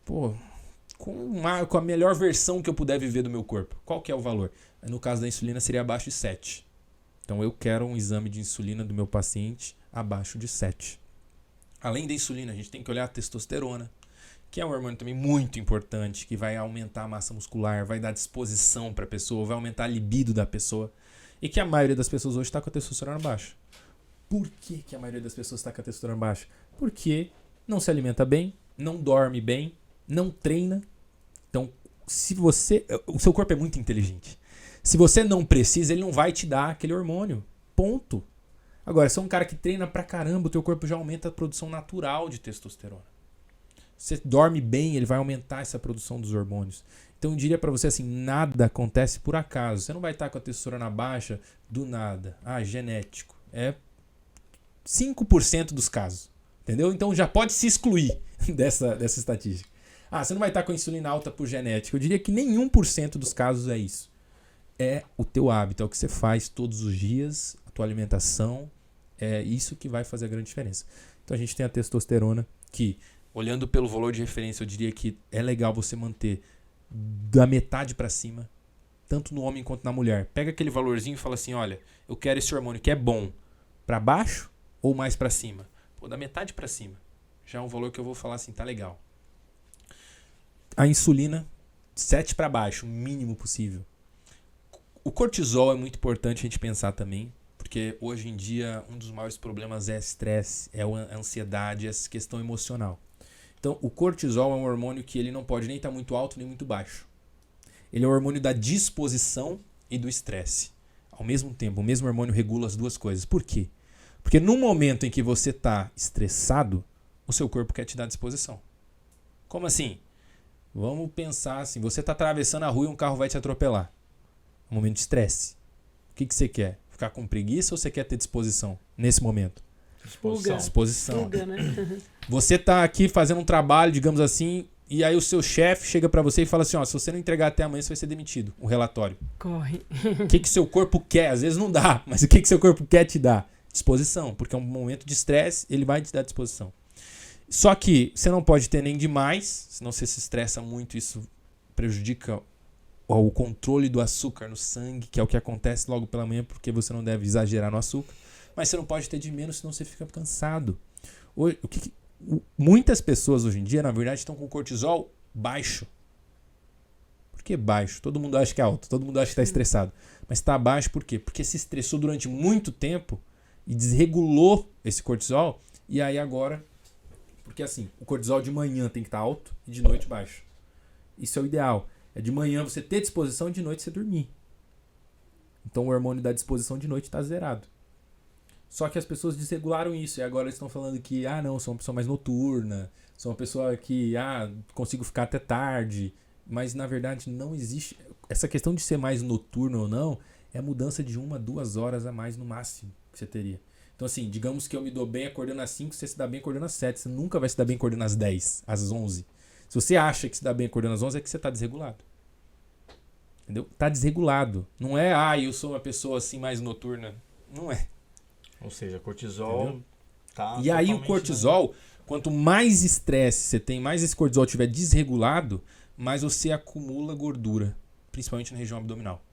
com a melhor versão que eu puder viver do meu corpo. Qual que é o valor? No caso da insulina seria abaixo de 7. Então eu quero um exame de insulina do meu paciente abaixo de 7. Além da insulina, a gente tem que olhar a testosterona, que é um hormônio também muito importante, que vai aumentar a massa muscular, vai dar disposição para a pessoa, vai aumentar a libido da pessoa. E que a maioria das pessoas hoje está com a testosterona baixa. Por que a maioria das pessoas está com a testosterona baixa? Porque não se alimenta bem, não dorme bem, não treina. Então, o seu corpo é muito inteligente. Se você não precisa, ele não vai te dar aquele hormônio. Ponto. Agora, se é um cara que treina pra caramba, o teu corpo já aumenta a produção natural de testosterona. Você dorme bem, ele vai aumentar essa produção dos hormônios. Então eu diria pra você assim, nada acontece por acaso. Você não vai estar com a testosterona baixa do nada. Genético. É 5% dos casos. Entendeu? Então já pode se excluir dessa estatística. Você não vai estar com a insulina alta por genética. Eu diria que nenhum por cento dos casos é isso. É o teu hábito, é o que você faz todos os dias, a tua alimentação, é isso que vai fazer a grande diferença. Então a gente tem a testosterona que, olhando pelo valor de referência, eu diria que é legal você manter da metade para cima, tanto no homem quanto na mulher. Pega aquele valorzinho e fala assim, olha, eu quero esse hormônio que é bom para baixo ou mais para cima? Pô, da metade para cima. Já é um valor que eu vou falar assim, tá legal. A insulina, 7 para baixo, o mínimo possível. O cortisol é muito importante a gente pensar também, porque hoje em dia um dos maiores problemas é estresse, é a ansiedade, essa questão emocional. Então o cortisol é um hormônio que ele não pode nem estar muito alto nem muito baixo. Ele é o hormônio da disposição e do estresse. Ao mesmo tempo, o mesmo hormônio regula as duas coisas. Por quê? Porque no momento em que você está estressado, o seu corpo quer te dar disposição. Como assim? Vamos pensar assim, você está atravessando a rua e um carro vai te atropelar. Um momento de estresse. O que você quer? Ficar com preguiça ou você quer ter disposição nesse momento? Disposição. Fuga, né? Você está aqui fazendo um trabalho, digamos assim, e aí o seu chefe chega para você e fala assim, se você não entregar até amanhã, você vai ser demitido. Um relatório. Corre. O que seu corpo quer? Às vezes não dá, mas o que seu corpo quer te dar? disposição, porque é um momento de estresse, ele vai te dar disposição. Só que você não pode ter nem demais, senão você se estressa muito, isso prejudica o controle do açúcar no sangue, que é o que acontece logo pela manhã, porque você não deve exagerar no açúcar. Mas você não pode ter de menos, senão você fica cansado. Muitas pessoas hoje em dia, na verdade, estão com cortisol baixo. Por que baixo? Todo mundo acha que é alto, todo mundo acha que está estressado. Mas está baixo por quê? Porque se estressou durante muito tempo e desregulou esse cortisol, e aí agora... Porque assim, o cortisol de manhã tem que estar alto e de noite baixo. Isso é o ideal. É de manhã você ter disposição e de noite você dormir. Então o hormônio da disposição de noite está zerado. Só que as pessoas desregularam isso e agora eles estão falando que, não, sou uma pessoa mais noturna, sou uma pessoa que, consigo ficar até tarde. Mas na verdade não existe... Essa questão de ser mais noturno ou não é a mudança de 1 a 2 horas a mais no máximo que você teria. Então assim, digamos que eu me dou bem acordando às 5, você se dá bem acordando às 7. Você nunca vai se dar bem acordando às 10, às 11. Se você acha que se dá bem acordando às 11, é que você está desregulado. Entendeu? Tá desregulado. Não é, eu sou uma pessoa assim mais noturna. Não é. Ou seja, cortisol... Entendeu? Tá. E aí o cortisol, quanto mais estresse você tem, mais esse cortisol estiver desregulado, mais você acumula gordura, principalmente na região abdominal.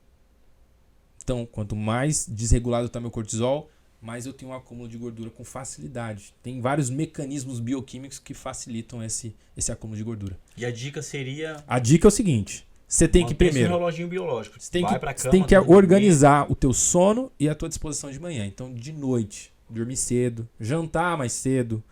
Então, quanto mais desregulado está meu cortisol, mais eu tenho um acúmulo de gordura com facilidade. Tem vários mecanismos bioquímicos que facilitam esse acúmulo de gordura. E a dica seria... A dica é o seguinte, você tem que primeiro... um reloginho biológico. Você tem Vai que, pra você cama, tem que dormir. organizar o teu sono e a tua disposição de manhã. Então, de noite, dormir cedo, jantar mais cedo.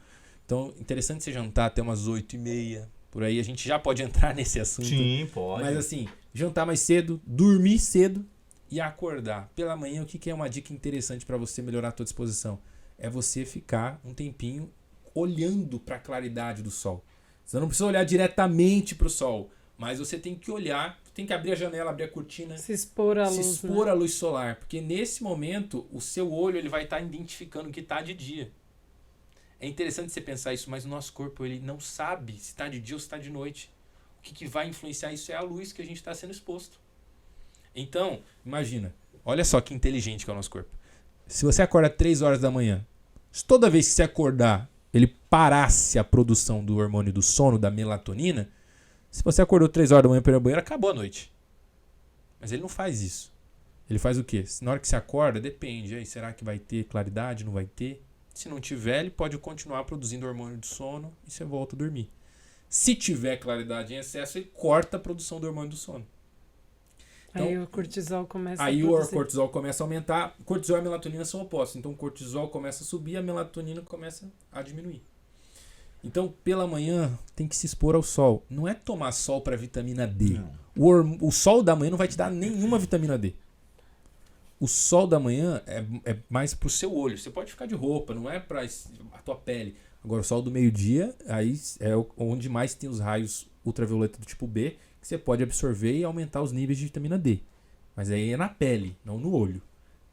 Então, interessante você jantar até umas 8h30. Por aí a gente já pode entrar nesse assunto. Sim, pode. Mas assim, jantar mais cedo, dormir cedo e acordar. Pela manhã, o que é uma dica interessante para você melhorar a tua disposição? É você ficar um tempinho olhando para a claridade do sol. Você não precisa olhar diretamente para o sol, mas você tem que olhar, tem que abrir a janela, abrir a cortina, Se expor à se luz, expor né? à luz solar, porque nesse momento o seu olho ele vai estar identificando que está de dia. É interessante você pensar isso, mas o nosso corpo ele não sabe se está de dia ou se está de noite. O que vai influenciar isso é a luz que a gente está sendo exposto. Então, imagina, olha só que inteligente que é o nosso corpo. Se você acorda 3 horas da manhã, se toda vez que você acordar ele parasse a produção do hormônio do sono, da melatonina, se você acordou 3 horas da manhã para ir ao banheiro, acabou a noite. Mas ele não faz isso. Ele faz o quê? Na hora que você acorda, depende. Aí, será que vai ter claridade? Não vai ter? Se não tiver, ele pode continuar produzindo hormônio do sono e você volta a dormir. Se tiver claridade em excesso, ele corta a produção do hormônio do sono. Então, Aí o cortisol começa aí a o produzir. cortisol começa a aumentar. Cortisol e a melatonina são opostos. Então o cortisol começa a subir, a melatonina começa a diminuir. Então, pela manhã, tem que se expor ao sol. Não é tomar sol para vitamina D. O sol da manhã não vai te dar nenhuma vitamina D. O sol da manhã é mais pro seu olho. Você pode ficar de roupa, não é para a tua pele. Agora, o sol do meio-dia, aí é onde mais tem os raios ultravioleta do tipo B, que você pode absorver e aumentar os níveis de vitamina D. Mas aí é na pele, não no olho.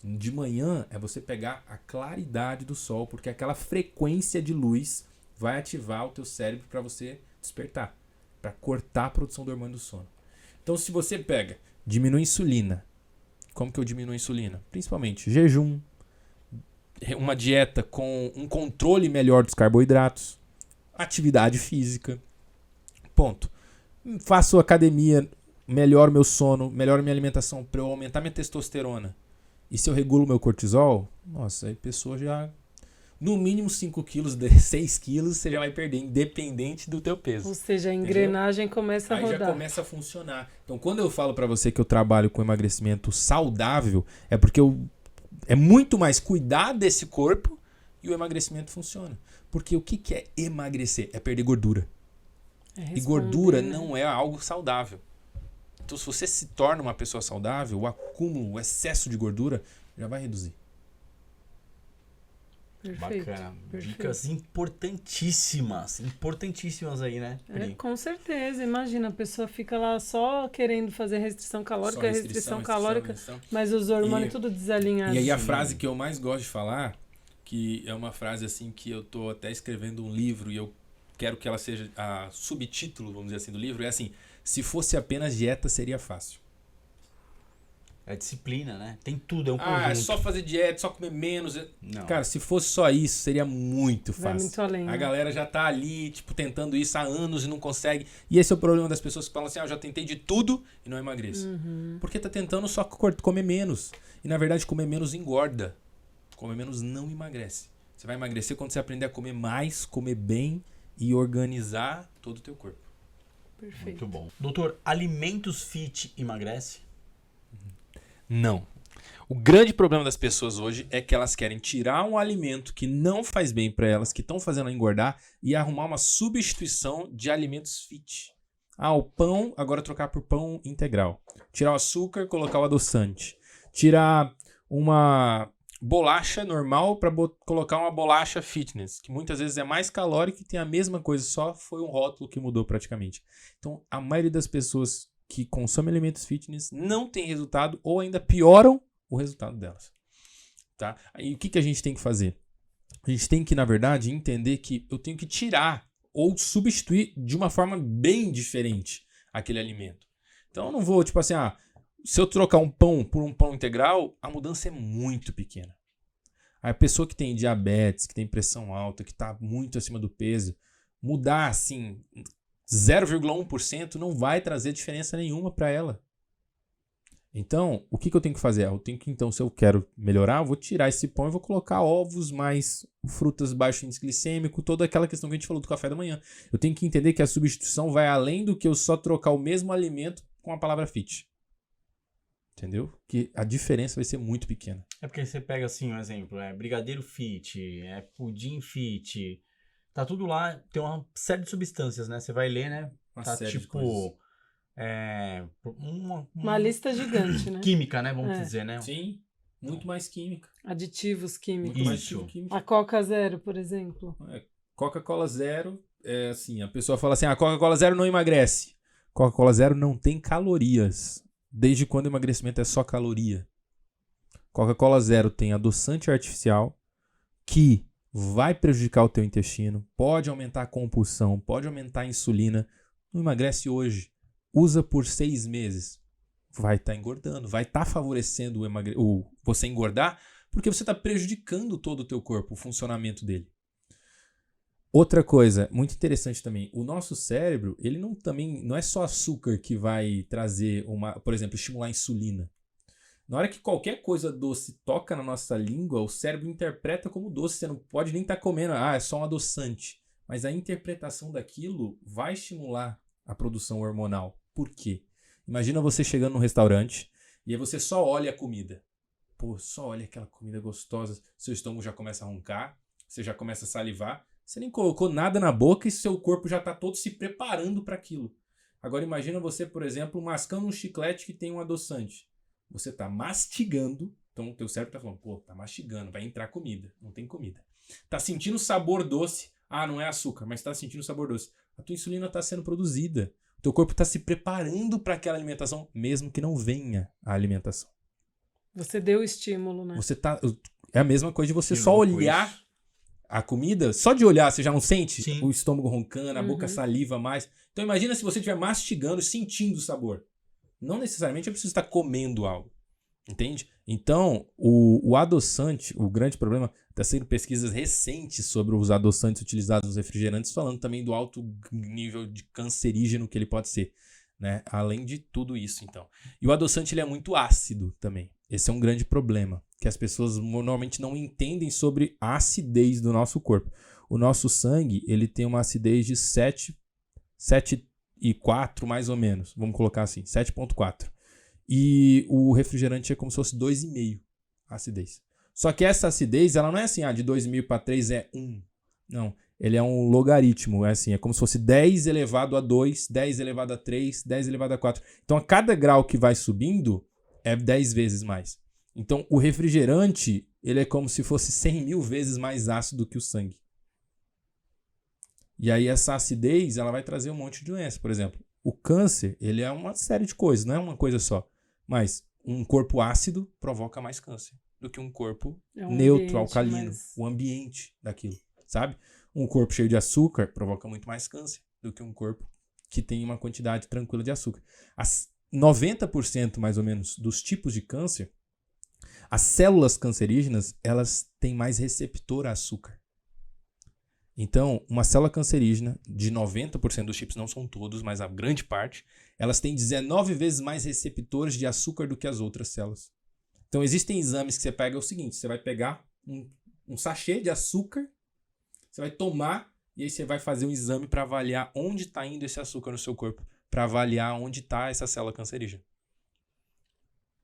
De manhã é você pegar a claridade do sol, porque aquela frequência de luz vai ativar o teu cérebro para você despertar, para cortar a produção do hormônio do sono. Então, se você pega, diminui a insulina. Como que eu diminuo a insulina? Principalmente jejum, uma dieta com um controle melhor dos carboidratos, atividade física. Ponto. Faço academia, melhoro meu sono, melhoro minha alimentação para eu aumentar minha testosterona. E se eu regulo meu cortisol, nossa, aí a pessoa já... No mínimo 5 quilos, 6 quilos, você já vai perder, independente do teu peso. Ou seja, a engrenagem começa a Aí rodar. já começa a funcionar. Então, quando eu falo para você que eu trabalho com emagrecimento saudável, é porque é muito mais cuidar desse corpo e o emagrecimento funciona. Porque o que é emagrecer? É perder gordura. E gordura não é algo saudável. Então, se você se torna uma pessoa saudável, o acúmulo, o excesso de gordura já vai reduzir. Perfeito. Bacana. Perfeito. Dicas importantíssimas. Importantíssimas aí, né? Pri? Com certeza, imagina, a pessoa fica lá só querendo fazer restrição calórica, Só restrição calórica, restrição. mas os hormônios tudo desalinhados. E aí a frase que eu mais gosto de falar, que é uma frase assim que eu tô até escrevendo um livro e eu quero que ela seja a subtítulo, vamos dizer assim, do livro, é assim: se fosse apenas dieta, seria fácil. É disciplina, né? Tem tudo, é um Ah, é conjunto. só fazer dieta, só comer menos. Não. Cara, se fosse só isso, seria muito Vai fácil. muito além, A né? galera já tá ali, tipo, tentando isso há anos e não consegue. E esse é o problema das pessoas que falam assim, eu já tentei de tudo e não emagreço. Porque tá tentando só comer menos. E na verdade, comer menos engorda. Comer menos não emagrece. Você vai emagrecer quando você aprender a comer mais, comer bem e organizar todo o teu corpo. Perfeito. Muito bom. Doutor, alimentos fit emagrece? Não. O grande problema das pessoas hoje é que elas querem tirar um alimento que não faz bem para elas, que estão fazendo ela engordar, e arrumar uma substituição de alimentos fit. Ah, o pão, agora trocar por pão integral. Tirar o açúcar, colocar o adoçante. Tirar uma bolacha normal para colocar uma bolacha fitness, que muitas vezes é mais calórica e tem a mesma coisa, só foi um rótulo que mudou praticamente. Então, a maioria das pessoas que consomem alimentos fitness não tem resultado ou ainda pioram o resultado delas. Tá? Aí o que a gente tem que fazer? A gente tem que, na verdade, entender que eu tenho que tirar ou substituir de uma forma bem diferente aquele alimento. Então eu não vou, tipo assim, se eu trocar um pão por um pão integral, a mudança é muito pequena. A pessoa que tem diabetes, que tem pressão alta, que está muito acima do peso, mudar assim 0,1% não vai trazer diferença nenhuma para ela. Então, o que eu tenho que fazer? Eu tenho que, então, se eu quero melhorar, eu vou tirar esse pão e vou colocar ovos, mais frutas baixo índice glicêmico, toda aquela questão que a gente falou do café da manhã. Eu tenho que entender que a substituição vai além do que eu só trocar o mesmo alimento com a palavra fit. Entendeu? Que a diferença vai ser muito pequena. É porque você pega assim, um exemplo, brigadeiro fit, pudim fit, tá tudo lá, tem uma série de substâncias, né? Você vai ler, né? Uma Tá série de tipo coisas. Uma lista gigante, né? Química, né? Vamos É. dizer, né? Sim, muito mais química. Aditivos químicos. Muito mais Isso. química. A Coca Zero, por exemplo. Coca-Cola Zero, assim, a pessoa fala assim, Coca-Cola Zero não emagrece. Coca-Cola Zero não tem calorias. Desde quando o emagrecimento é só caloria? Coca-Cola Zero tem adoçante artificial que vai prejudicar o teu intestino, pode aumentar a compulsão, pode aumentar a insulina. Não emagrece hoje. Usa por 6 meses. Vai estar engordando, vai estar favorecendo você engordar, porque você está prejudicando todo o teu corpo, o funcionamento dele. Outra coisa muito interessante também, o nosso cérebro, ele não é só açúcar que vai trazer por exemplo, estimular a insulina. Na hora que qualquer coisa doce toca na nossa língua, o cérebro interpreta como doce, você não pode nem estar comendo, é só um adoçante. Mas a interpretação daquilo vai estimular a produção hormonal. Por quê? Imagina você chegando num restaurante e aí você só olha a comida. Só olha aquela comida gostosa, seu estômago já começa a roncar, você já começa a salivar. Você nem colocou nada na boca e seu corpo já está todo se preparando para aquilo. Agora imagina você, por exemplo, mascando um chiclete que tem um adoçante. Você está mastigando, então o teu cérebro está falando, tá mastigando, vai entrar comida, não tem comida. Tá sentindo sabor doce, não é açúcar, mas está sentindo sabor doce. A tua insulina está sendo produzida. O teu corpo está se preparando para aquela alimentação, mesmo que não venha a alimentação. Você deu o estímulo, né? É a mesma coisa de você Que só louco olhar isso. a comida, só de olhar você já não sente Sim. o estômago roncando, a boca saliva mais. Então imagina se você estiver mastigando e sentindo o sabor. Não necessariamente é preciso estar comendo algo. Entende? Então, o adoçante, o grande problema, está sendo pesquisas recentes sobre os adoçantes utilizados nos refrigerantes, falando também do alto nível de cancerígeno que ele pode ser, né? Além de tudo isso, então. E o adoçante ele é muito ácido também. Esse é um grande problema, que as pessoas normalmente não entendem sobre a acidez do nosso corpo. O nosso sangue, ele tem uma acidez de 7,4 mais ou menos, vamos colocar assim, 7,4. E o refrigerante é como se fosse 2,5 a acidez. Só que essa acidez, ela não é assim, de 2,5 para 3 é 1. Não, ele é um logaritmo, é como se fosse 10 elevado a 2, 10 elevado a 3, 10 elevado a 4. Então, a cada grau que vai subindo, é 10 vezes mais. Então, o refrigerante, ele é como se fosse 100.000 vezes mais ácido que o sangue. E aí, essa acidez, ela vai trazer um monte de doença. Por exemplo, o câncer, ele é uma série de coisas, não é uma coisa só. Mas um corpo ácido provoca mais câncer do que um corpo neutro, alcalino. O ambiente daquilo, sabe? Um corpo cheio de açúcar provoca muito mais câncer do que um corpo que tem uma quantidade tranquila de açúcar. 90% mais ou menos dos tipos de câncer, as células cancerígenas, elas têm mais receptor a açúcar. Então, uma célula cancerígena, de 90% dos tipos, não são todos, mas a grande parte, elas têm 19 vezes mais receptores de açúcar do que as outras células. Então, existem exames que você pega, é o seguinte, você vai pegar um sachê de açúcar, você vai tomar, e aí você vai fazer um exame para avaliar onde está indo esse açúcar no seu corpo, para avaliar onde está essa célula cancerígena.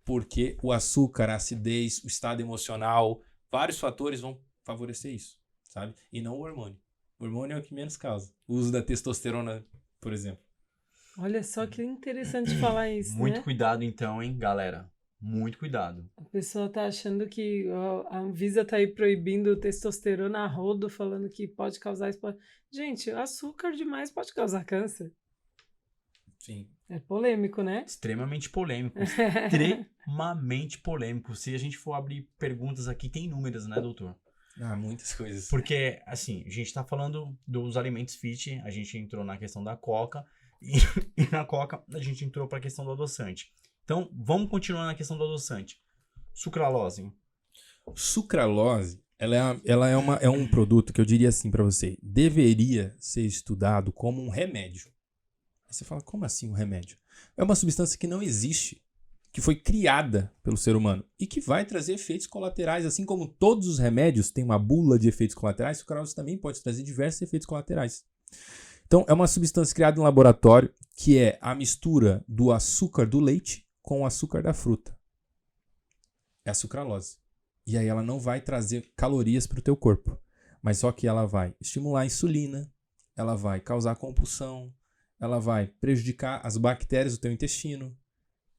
Porque o açúcar, a acidez, o estado emocional, vários fatores vão favorecer isso, sabe? E não o hormônio. O hormônio é o que menos causa. O uso da testosterona, por exemplo. Olha só que interessante falar isso, Muito né? cuidado então, hein, galera. Muito cuidado. A pessoa tá achando que a Anvisa tá aí proibindo testosterona a rodo, falando que pode causar isso. Gente, açúcar demais pode causar câncer. Sim. É polêmico, né? Extremamente polêmico. Extremamente polêmico. Se a gente for abrir perguntas aqui, tem inúmeras, né, doutor? Muitas coisas. Porque, assim, a gente tá falando dos alimentos fit, a gente entrou na questão da coca, e na coca a gente entrou pra questão do adoçante. Então, vamos continuar na questão do adoçante. Sucralose. Sucralose, ela é um produto que eu diria assim pra você, deveria ser estudado como um remédio. Aí você fala, como assim um remédio? É uma substância que não existe, que foi criada pelo ser humano e que vai trazer efeitos colaterais, assim como todos os remédios têm uma bula de efeitos colaterais, sucralose também pode trazer diversos efeitos colaterais. Então, é uma substância criada em laboratório que é a mistura do açúcar do leite com o açúcar da fruta. É a sucralose. E aí ela não vai trazer calorias para o teu corpo, mas só que ela vai estimular a insulina, ela vai causar compulsão, ela vai prejudicar as bactérias do teu intestino.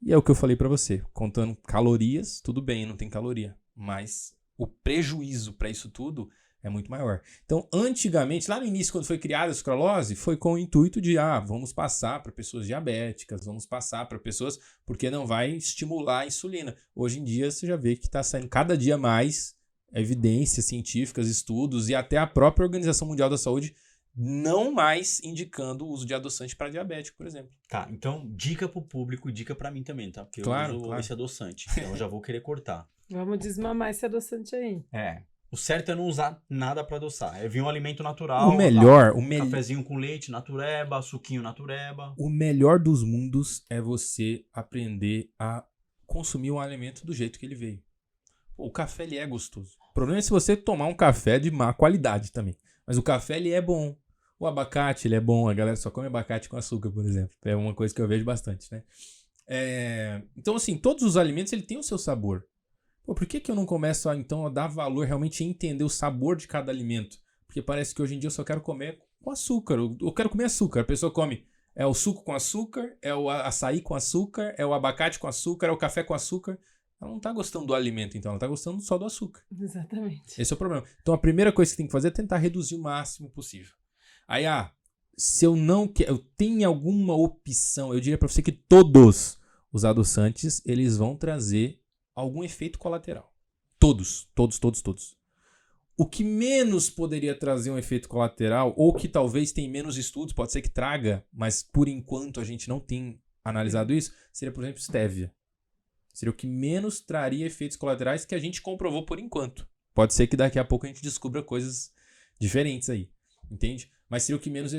E é o que eu falei para você, contando calorias, tudo bem, não tem caloria, mas o prejuízo para isso tudo é muito maior. Então, antigamente, lá no início, quando foi criada a sucralose, foi com o intuito de, vamos passar para pessoas diabéticas, vamos passar para pessoas, porque não vai estimular a insulina. Hoje em dia, você já vê que está saindo cada dia mais evidências científicas, estudos, e até a própria Organização Mundial da Saúde não mais indicando o uso de adoçante para diabético, por exemplo. Tá, então dica pro público, dica pra mim também, tá? Porque Claro, eu uso claro. esse adoçante, então eu já vou querer cortar. Vamos desmamar esse adoçante aí. O certo é não usar nada pra adoçar. É vir um alimento natural. O melhor, Cafezinho com leite, natureba, suquinho natureba. O melhor dos mundos é você aprender a consumir um alimento do jeito que ele veio. O café, ele é gostoso. O problema é se você tomar um café de má qualidade também. Mas o café, ele é bom. O abacate, ele é bom. A galera só come abacate com açúcar, por exemplo. É uma coisa que eu vejo bastante, né? Então, assim, todos os alimentos, ele tem o seu sabor. Pô, por que eu não começo a dar valor, realmente entender o sabor de cada alimento? Porque parece que hoje em dia eu só quero comer com açúcar. Eu quero comer açúcar. A pessoa come o suco com açúcar, é o açaí com açúcar, é o abacate com açúcar, é o café com açúcar. Ela não tá gostando do alimento, então. Ela tá gostando só do açúcar. Exatamente. Esse é o problema. Então, a primeira coisa que tem que fazer é tentar reduzir o máximo possível. Aí, se eu não quero, eu tenho alguma opção, eu diria pra você que todos os adoçantes, eles vão trazer algum efeito colateral. Todos. O que menos poderia trazer um efeito colateral, ou que talvez tenha menos estudos, pode ser que traga, mas por enquanto a gente não tem analisado isso, seria, por exemplo, stevia. Seria o que menos traria efeitos colaterais que a gente comprovou por enquanto. Pode ser que daqui a pouco a gente descubra coisas diferentes aí, entende? Mas seria o que menos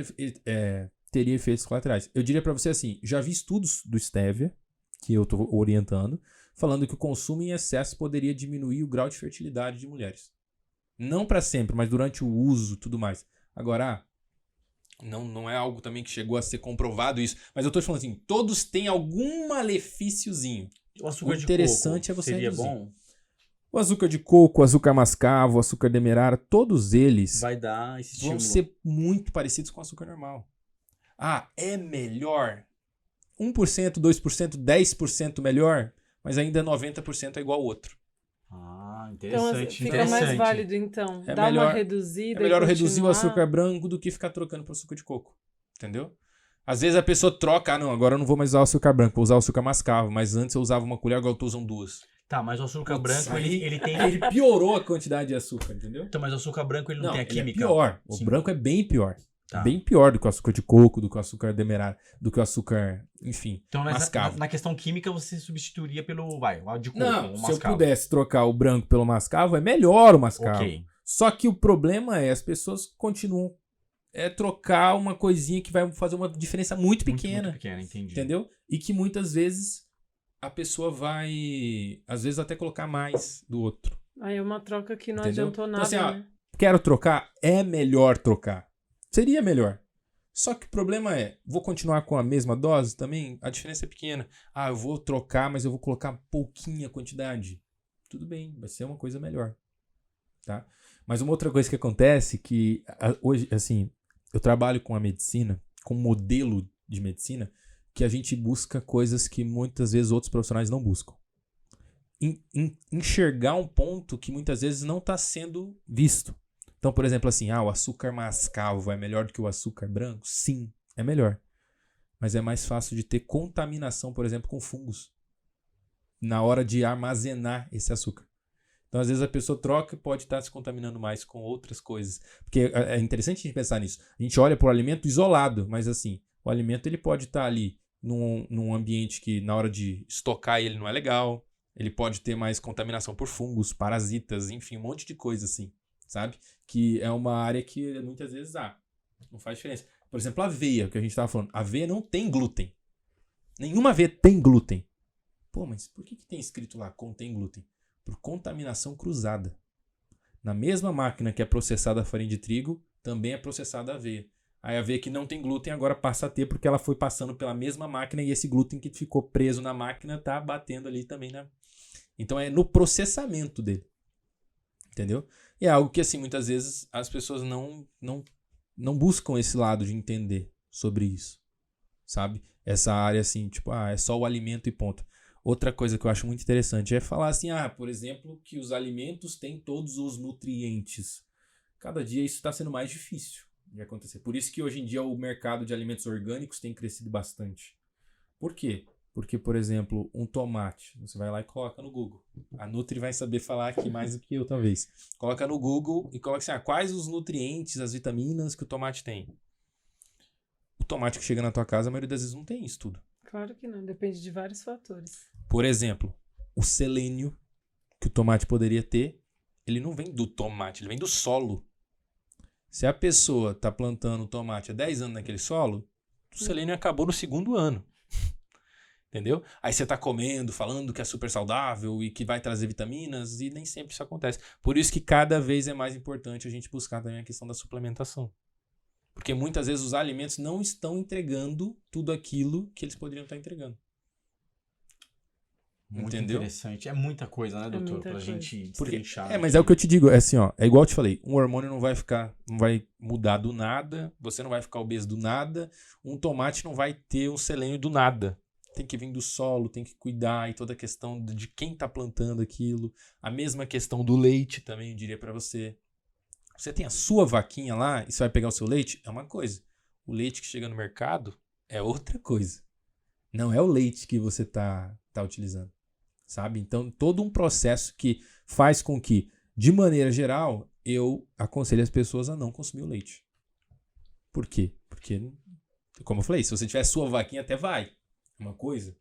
teria efeitos colaterais. Eu diria pra você assim, já vi estudos do stevia, que eu tô orientando, falando que o consumo em excesso poderia diminuir o grau de fertilidade de mulheres. Não para sempre, mas durante o uso e tudo mais. Agora, não é algo também que chegou a ser comprovado isso, mas eu tô te falando assim, todos têm algum malefíciozinho. O açúcar O interessante de é coco você seria reduzir. bom? O açúcar de coco, o açúcar mascavo, o açúcar demerara, todos eles Vai dar esse vão estímulo. ser muito parecidos com o açúcar normal. É melhor? 1%, 2%, 10% melhor, mas ainda 90% é igual ao outro. Então, Interessante, fica interessante. mais válido, então. É Dar melhor- uma reduzida É melhor e reduzir o continuar. açúcar branco do que ficar trocando por açúcar de coco. Entendeu? Às vezes a pessoa troca, agora eu não vou mais usar o açúcar branco, vou usar o açúcar mascavo, mas antes eu usava uma colher, agora eu tô usando duas. Tá, mas o açúcar Putz, branco, aí- ele tem... Ele piorou a quantidade de açúcar, entendeu? Então, mas o açúcar branco, ele não tem a ele química. é pior. O Sim. branco é bem pior. Tá. Bem pior do que o açúcar de coco, do que o açúcar demerara, do que o açúcar, enfim, Então, mascavo. na questão química, você substituiria pelo, o de coco, Não, o se eu mascavo. pudesse trocar o branco pelo mascavo, é melhor o mascavo. Ok. Só que o problema é as pessoas continuam trocar uma coisinha que vai fazer uma diferença muito pequena. Muito pequena, entendi. Entendeu? E que muitas vezes a pessoa vai, às vezes, até colocar mais do outro. Aí é uma troca que não Entendeu? adiantou Então, nada, assim, ó, né? quero trocar? É melhor trocar. Seria melhor. Só que o problema é, vou continuar com a mesma dose também? A diferença é pequena. Ah, eu vou trocar, mas eu vou colocar pouquinha quantidade. Tudo bem, vai ser uma coisa melhor. Tá? Mas uma outra coisa que acontece que hoje, assim, eu trabalho com a medicina, com um modelo de medicina, que a gente busca coisas que muitas vezes outros profissionais não buscam. Enxergar um ponto que muitas vezes não está sendo visto. Então, por exemplo, assim, o açúcar mascavo é melhor do que o açúcar branco? Sim, é melhor. Mas é mais fácil de ter contaminação, por exemplo, com fungos, na hora de armazenar esse açúcar. Então, às vezes, a pessoa troca e pode estar se contaminando mais com outras coisas. Porque é interessante a gente pensar nisso. A gente olha para o alimento isolado, mas assim, o alimento ele pode estar ali num ambiente que na hora de estocar ele não é legal. Ele pode ter mais contaminação por fungos, parasitas, enfim, um monte de coisa assim, sabe? Que é uma área que muitas vezes não faz diferença. Por exemplo, a aveia, que a gente estava falando. A aveia não tem glúten. Nenhuma aveia tem glúten. Pô, mas por que tem escrito lá contém glúten? Por contaminação cruzada. Na mesma máquina que é processada a farinha de trigo, também é processada a aveia. Aí a aveia que não tem glúten agora passa a ter porque ela foi passando pela mesma máquina e esse glúten que ficou preso na máquina tá batendo ali também, né? Então é no processamento dele. Entendeu? E é algo que, assim, muitas vezes as pessoas não buscam esse lado de entender sobre isso. Sabe? Essa área, assim, tipo, é só o alimento e ponto. Outra coisa que eu acho muito interessante é falar assim, por exemplo, que os alimentos têm todos os nutrientes. Cada dia isso está sendo mais difícil de acontecer. Por isso que hoje em dia o mercado de alimentos orgânicos tem crescido bastante. Por quê? Porque, por exemplo, um tomate, você vai lá e coloca no Google. A Nutri vai saber falar aqui mais do que eu, talvez. Coloca no Google e coloca assim, quais os nutrientes, as vitaminas que o tomate tem. O tomate que chega na tua casa, a maioria das vezes não tem isso tudo. Claro que não, depende de vários fatores. Por exemplo, o selênio que o tomate poderia ter, ele não vem do tomate, ele vem do solo. Se a pessoa está plantando tomate há 10 anos naquele solo, o selênio acabou no segundo ano. Entendeu? Aí você está comendo, falando que é super saudável e que vai trazer vitaminas e nem sempre isso acontece. Por isso que cada vez é mais importante a gente buscar também a questão da suplementação. Porque muitas vezes os alimentos não estão entregando tudo aquilo que eles poderiam estar entregando. Muito entendeu? Interessante. É muita coisa, né, doutor? muita Pra coisa. gente destrinchar. Mas é o que eu te digo, é assim, é igual eu te falei, um hormônio não vai mudar do nada, você não vai ficar obeso do nada, um tomate não vai ter um selênio do nada. Tem que vir do solo, tem que cuidar, e toda a questão de quem está plantando aquilo. A mesma questão do leite também, eu diria para você. Você tem a sua vaquinha lá e você vai pegar o seu leite, é uma coisa. O leite que chega no mercado é outra coisa. Não é o leite que você tá utilizando, sabe? Então, todo um processo que faz com que, de maneira geral, eu aconselho as pessoas a não consumir o leite. Por quê? Porque, como eu falei, se você tiver sua vaquinha, até vai. Uma coisa.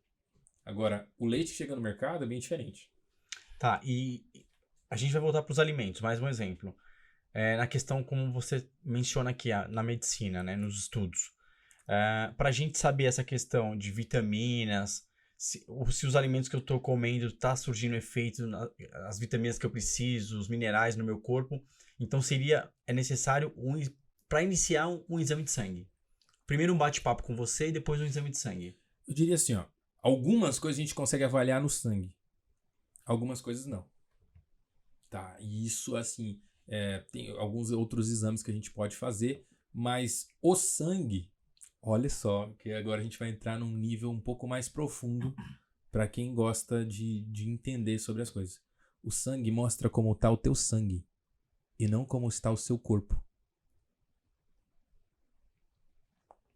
Agora, o leite que chega no mercado é bem diferente. Tá, e a gente vai voltar para os alimentos, mais um exemplo. Na questão como você menciona aqui na medicina, né, nos estudos. Para a gente saber essa questão de vitaminas, se os alimentos que eu estou comendo tá surgindo efeito, as vitaminas que eu preciso, os minerais no meu corpo, então é necessário, para iniciar, um exame de sangue. Primeiro um bate-papo com você e depois um exame de sangue. Eu diria assim, algumas coisas a gente consegue avaliar no sangue. Algumas coisas não. Tá, e isso, assim, tem alguns outros exames que a gente pode fazer, mas o sangue, olha só, que agora a gente vai entrar num nível um pouco mais profundo para quem gosta de entender sobre as coisas. O sangue mostra como está o teu sangue e não como está o seu corpo.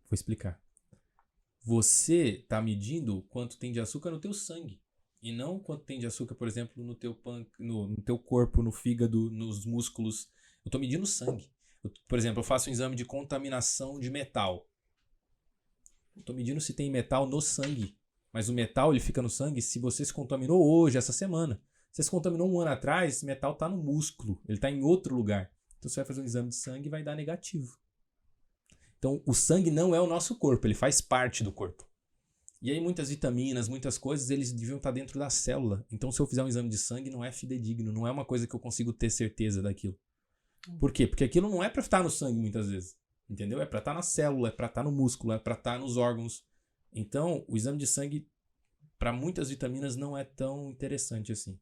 Vou explicar. Você está medindo quanto tem de açúcar no teu sangue. E não quanto tem de açúcar, por exemplo, no teu corpo, no fígado, nos músculos. Eu estou medindo o sangue. Por exemplo, eu faço um exame de contaminação de metal. Estou medindo se tem metal no sangue. Mas o metal ele fica no sangue se você se contaminou hoje, essa semana. Se você se contaminou um ano atrás, esse metal está no músculo. Ele está em outro lugar. Então você vai fazer um exame de sangue e vai dar negativo. Então o sangue não é o nosso corpo, ele faz parte do corpo. E aí muitas vitaminas, muitas coisas, eles deviam estar dentro da célula. Então se eu fizer um exame de sangue não é fidedigno, não é uma coisa que eu consigo ter certeza daquilo. Por quê? Porque aquilo não é para estar no sangue muitas vezes. Entendeu? É para estar na célula, é para estar no músculo, é para estar nos órgãos. Então o exame de sangue para muitas vitaminas não é tão interessante assim.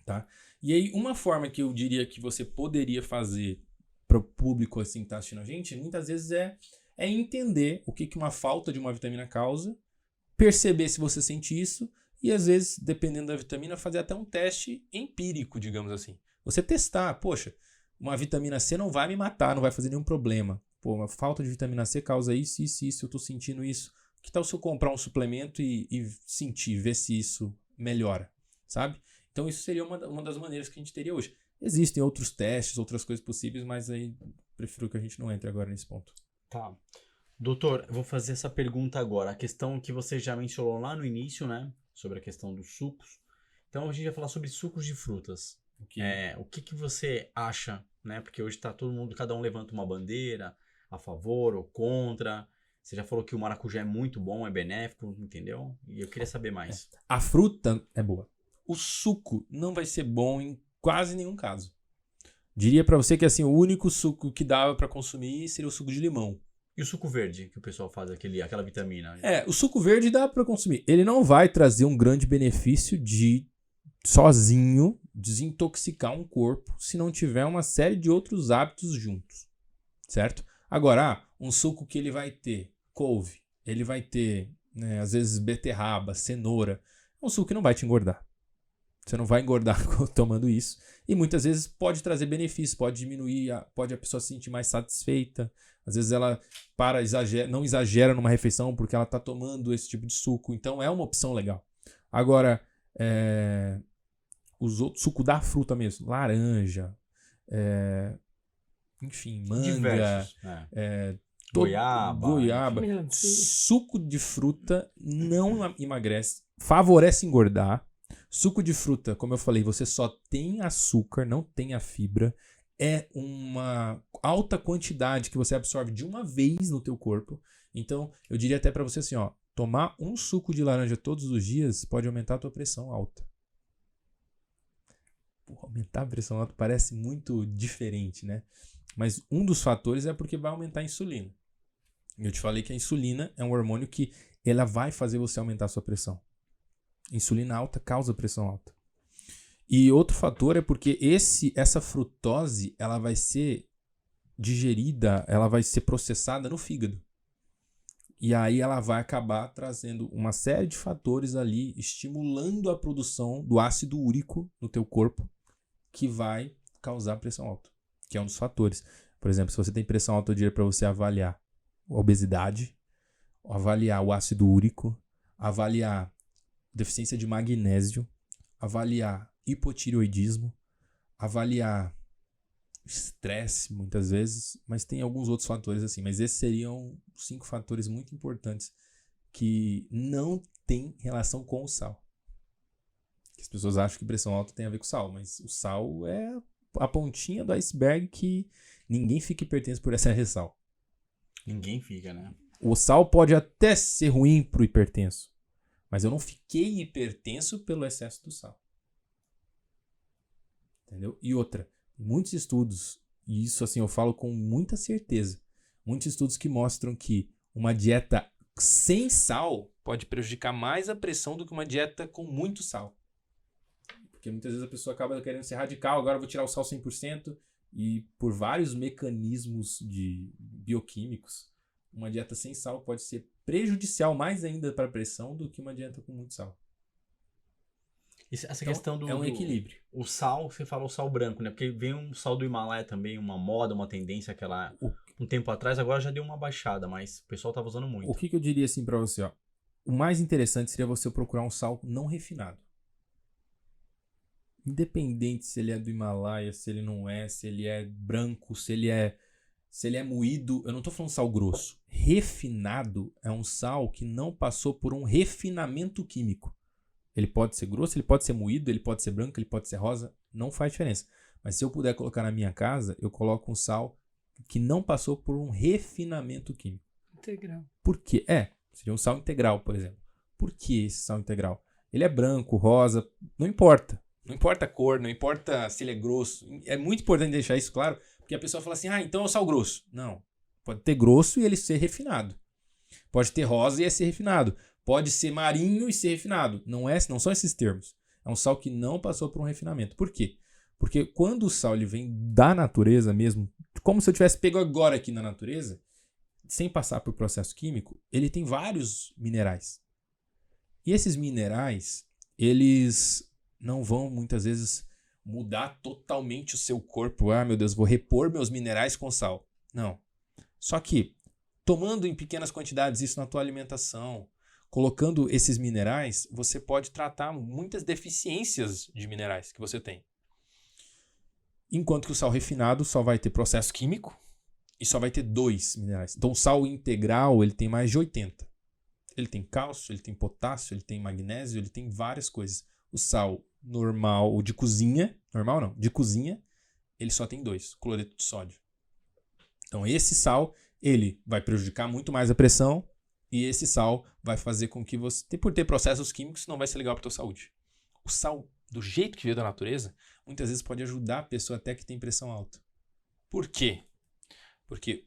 Tá? E aí uma forma que eu diria que você poderia fazer para o público assim que está assistindo a gente, muitas vezes é entender o que uma falta de uma vitamina causa, perceber se você sente isso e às vezes, dependendo da vitamina, fazer até um teste empírico, digamos assim. Você testar, poxa, uma vitamina C não vai me matar, não vai fazer nenhum problema. Pô, uma falta de vitamina C causa isso, eu tô sentindo isso. Que tal se eu comprar um suplemento e sentir, ver se isso melhora, sabe? Então isso seria uma das maneiras que a gente teria hoje. Existem outros testes, outras coisas possíveis, mas aí prefiro que a gente não entre agora nesse ponto. Tá. Doutor, eu vou fazer essa pergunta agora. A questão que você já mencionou lá no início, né? Sobre a questão dos sucos. Então a gente vai falar sobre sucos de frutas. O que você acha, né? Porque hoje tá todo mundo, cada um levanta uma bandeira a favor ou contra. Você já falou que o maracujá é muito bom, é benéfico, entendeu? E eu queria saber mais. A fruta é boa. O suco não vai ser bom em quase nenhum caso. Diria pra você que assim, o único suco que dava pra consumir seria o suco de limão. E o suco verde que o pessoal faz, aquela vitamina? O suco verde dá pra consumir. Ele não vai trazer um grande benefício de sozinho desintoxicar um corpo se não tiver uma série de outros hábitos juntos, certo? Agora, um suco que ele vai ter couve, ele vai ter, né, às vezes beterraba, cenoura, é um suco que não vai te engordar. Você não vai engordar tomando isso. E muitas vezes pode trazer benefícios, pode diminuir, pode a pessoa se sentir mais satisfeita. Às vezes ela não exagera numa refeição porque ela está tomando esse tipo de suco. Então é uma opção legal. Agora, os outros, suco da fruta mesmo, laranja, enfim, manga, diversos, goiaba. Suco de fruta não emagrece, favorece engordar. Suco de fruta, como eu falei, você só tem açúcar, não tem a fibra. É uma alta quantidade que você absorve de uma vez no teu corpo. Então, eu diria até pra você assim, ó, tomar um suco de laranja todos os dias pode aumentar a tua pressão alta. Porra, aumentar a pressão alta parece muito diferente, né? Mas um dos fatores é porque vai aumentar a insulina. Eu te falei que a insulina é um hormônio que ela vai fazer você aumentar a sua pressão. Insulina alta causa pressão alta. E outro fator é porque essa frutose ela vai ser digerida, ela vai ser processada no fígado. E aí ela vai acabar trazendo uma série de fatores ali, estimulando a produção do ácido úrico no teu corpo, que vai causar pressão alta, que é um dos fatores. Por exemplo, se você tem pressão alta, eu diria para você avaliar a obesidade, avaliar o ácido úrico, avaliar deficiência de magnésio, avaliar hipotireoidismo, avaliar estresse muitas vezes, mas tem alguns outros fatores assim, mas esses seriam 5 fatores muito importantes que não tem relação com o sal. As pessoas acham que pressão alta tem a ver com sal, mas o sal é a pontinha do iceberg que ninguém fica hipertenso por excesso de sal. Ninguém fica, né? O sal pode até ser ruim pro hipertenso, mas eu não fiquei hipertenso pelo excesso do sal. Entendeu? E outra, muitos estudos, e isso assim eu falo com muita certeza, muitos estudos que mostram que uma dieta sem sal pode prejudicar mais a pressão do que uma dieta com muito sal. Porque muitas vezes a pessoa acaba querendo ser radical, agora eu vou tirar o sal 100%, e por vários mecanismos bioquímicos, uma dieta sem sal pode ser prejudicial mais ainda para a pressão do que uma dieta com muito sal. Essa Então, questão do... é um equilíbrio. O sal, você falou sal branco, né? Porque vem um sal do Himalaia também, uma moda, uma tendência um tempo atrás, agora já deu uma baixada, mas o pessoal tava usando muito. O que eu diria assim para você, ó? O mais interessante seria você procurar um sal não refinado. Independente se ele é do Himalaia, se ele não é, se ele é branco, se ele é moído. Eu não tô falando sal grosso. Refinado é um sal que não passou por um refinamento químico. Ele pode ser grosso, ele pode ser moído, ele pode ser branco, ele pode ser rosa. Não faz diferença. Mas se eu puder colocar na minha casa, eu coloco um sal que não passou por um refinamento químico. Integral. Por quê? Seria um sal integral, por exemplo. Por que esse sal integral? Ele é branco, rosa, não importa. Não importa a cor, não importa se ele é grosso. É muito importante deixar isso claro, porque a pessoa fala assim, então é o sal grosso. Não. Pode ter grosso e ele ser refinado. Pode ter rosa e ser refinado. Pode ser marinho e ser refinado. Não são esses termos. É um sal que não passou por um refinamento. Por quê? Porque quando o sal ele vem da natureza mesmo, como se eu tivesse pego agora aqui na natureza, sem passar por processo químico, ele tem vários minerais. E esses minerais, eles não vão muitas vezes mudar totalmente o seu corpo. Meu Deus, vou repor meus minerais com sal. Não. Só que, tomando em pequenas quantidades isso na tua alimentação, colocando esses minerais, você pode tratar muitas deficiências de minerais que você tem. Enquanto que o sal refinado só vai ter processo químico e só vai ter 2 minerais. Então o sal integral ele tem mais de 80. Ele tem cálcio, ele tem potássio, ele tem magnésio, ele tem várias coisas. O sal normal, de cozinha, normal não, de cozinha, ele só tem 2, cloreto de sódio. Então esse sal, ele vai prejudicar muito mais a pressão e esse sal vai fazer com que você, por ter processos químicos, não vai ser legal para a tua saúde. O sal, do jeito que veio da natureza, muitas vezes pode ajudar a pessoa até que tem pressão alta. Por quê? Porque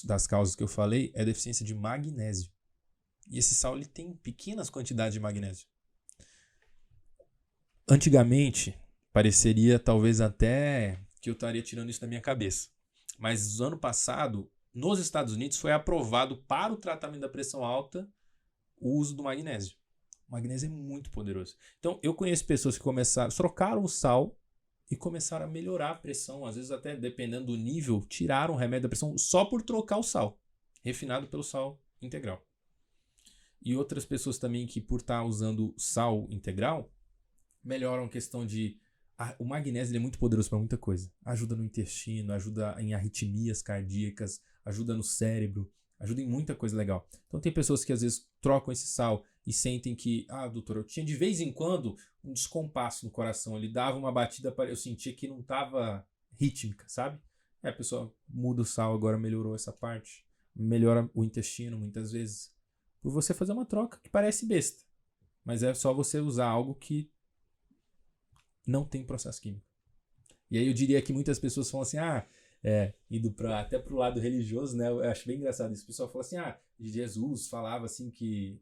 das causas que eu falei é a deficiência de magnésio. E esse sal ele tem pequenas quantidades de magnésio. Antigamente, pareceria talvez até que eu estaria tirando isso da minha cabeça. Mas no ano passado, nos Estados Unidos, foi aprovado para o tratamento da pressão alta o uso do magnésio. O magnésio é muito poderoso. Então, eu conheço pessoas que trocaram o sal e começaram a melhorar a pressão. Às vezes, até dependendo do nível, tiraram o remédio da pressão só por trocar o sal, refinado pelo sal integral. E outras pessoas também que, por estar usando sal integral, melhoram a questão de... O magnésio é muito poderoso para muita coisa. Ajuda no intestino, ajuda em arritmias cardíacas, ajuda no cérebro, ajuda em muita coisa legal. Então tem pessoas que às vezes trocam esse sal e sentem que, doutor, eu tinha de vez em quando um descompasso no coração. Ele dava uma batida, eu sentia que não estava rítmica, sabe? A pessoa muda o sal, agora melhorou essa parte. Melhora o intestino muitas vezes. Por você fazer uma troca que parece besta. Mas é só você usar algo que não tem processo químico. E aí eu diria que muitas pessoas falam assim, indo até pro lado religioso, né? Eu acho bem engraçado isso. O pessoal fala assim, Jesus falava assim que,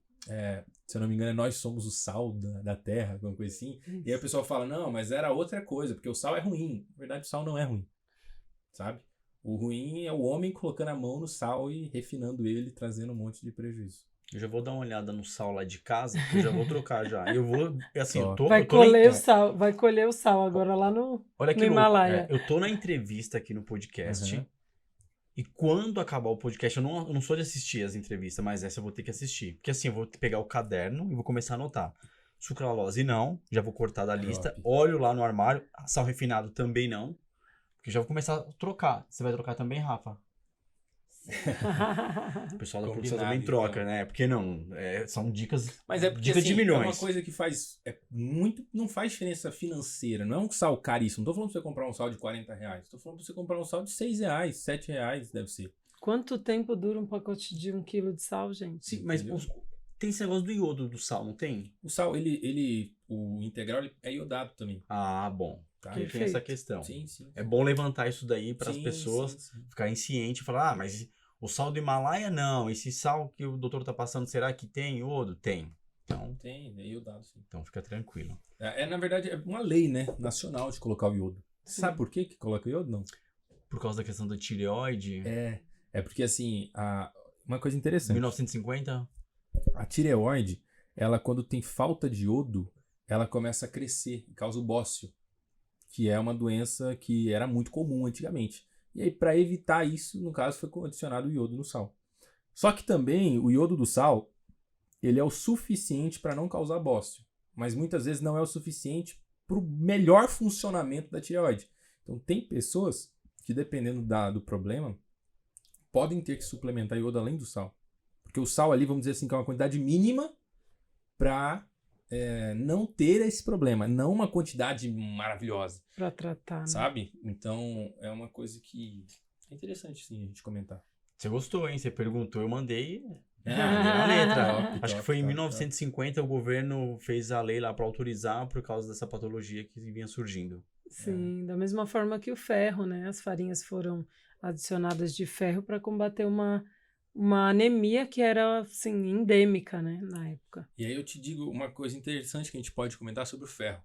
se eu não me engano, nós somos o sal da terra, alguma coisa assim. E aí o pessoal fala, não, mas era outra coisa, porque o sal é ruim. Na verdade, o sal não é ruim, sabe? O ruim é o homem colocando a mão no sal e refinando ele, trazendo um monte de prejuízo. Eu já vou dar uma olhada no sal lá de casa, que eu já vou trocar já. Eu vou, assim, Vai colher o sal agora lá no Himalaia. Eu tô na entrevista aqui no podcast, e quando acabar o podcast, eu não sou de assistir as entrevistas, mas essa eu vou ter que assistir. Porque assim, eu vou pegar o caderno e vou começar a anotar. Sucralose não, já vou cortar da lista. Óleo lá no armário, sal refinado também não, porque já vou começar a trocar. Você vai trocar também, Rafa? O pessoal da produção também troca, né? Porque não, são dicas, mas é porque, dicas assim, de milhões. É uma coisa que não faz diferença financeira, não é um sal caríssimo. Não tô falando pra você comprar um sal de R$40, tô falando pra você comprar um sal de R$6, R$7 deve ser. Quanto tempo dura um pacote de 1 quilo de sal, gente? Sim, mas tem esse negócio do iodo do sal, não tem? O sal, o integral ele é iodado também. Bom. Tá? Tem essa questão. Sim. É bom levantar isso daí para as pessoas ficarem cientes e falar, mas o sal do Himalaia não, esse sal que o doutor tá passando, será que tem iodo? Tem. Então, tem, é iodado, sim. Então fica tranquilo. Na verdade, é uma lei, né, nacional de colocar o iodo. Sim. Sabe por que coloca o iodo? Não. Por causa da questão da tireoide? É porque assim, uma coisa interessante. 1950? A tireoide, ela quando tem falta de iodo, ela começa a crescer, causa o bócio, que é uma doença que era muito comum antigamente. E aí, para evitar isso, no caso, foi adicionado o iodo no sal. Só que também, o iodo do sal, ele é o suficiente para não causar bócio. Mas muitas vezes não é o suficiente pro melhor funcionamento da tireoide. Então, tem pessoas que, dependendo do problema, podem ter que suplementar iodo além do sal. Porque o sal ali, vamos dizer assim, que é uma quantidade mínima para não ter esse problema. Não uma quantidade maravilhosa. Para tratar, né? Sabe? Então, é uma coisa que é interessante, sim, a gente comentar. Você gostou, hein? Você perguntou, eu mandei Ah, a letra. top, Acho que top, foi em top, 1950 o governo fez a lei lá para autorizar por causa dessa patologia que vinha surgindo. Sim, da mesma forma que o ferro, né? As farinhas foram adicionadas de ferro para combater uma anemia que era, assim, endêmica, né? Na época. E aí eu te digo uma coisa interessante que a gente pode comentar sobre o ferro.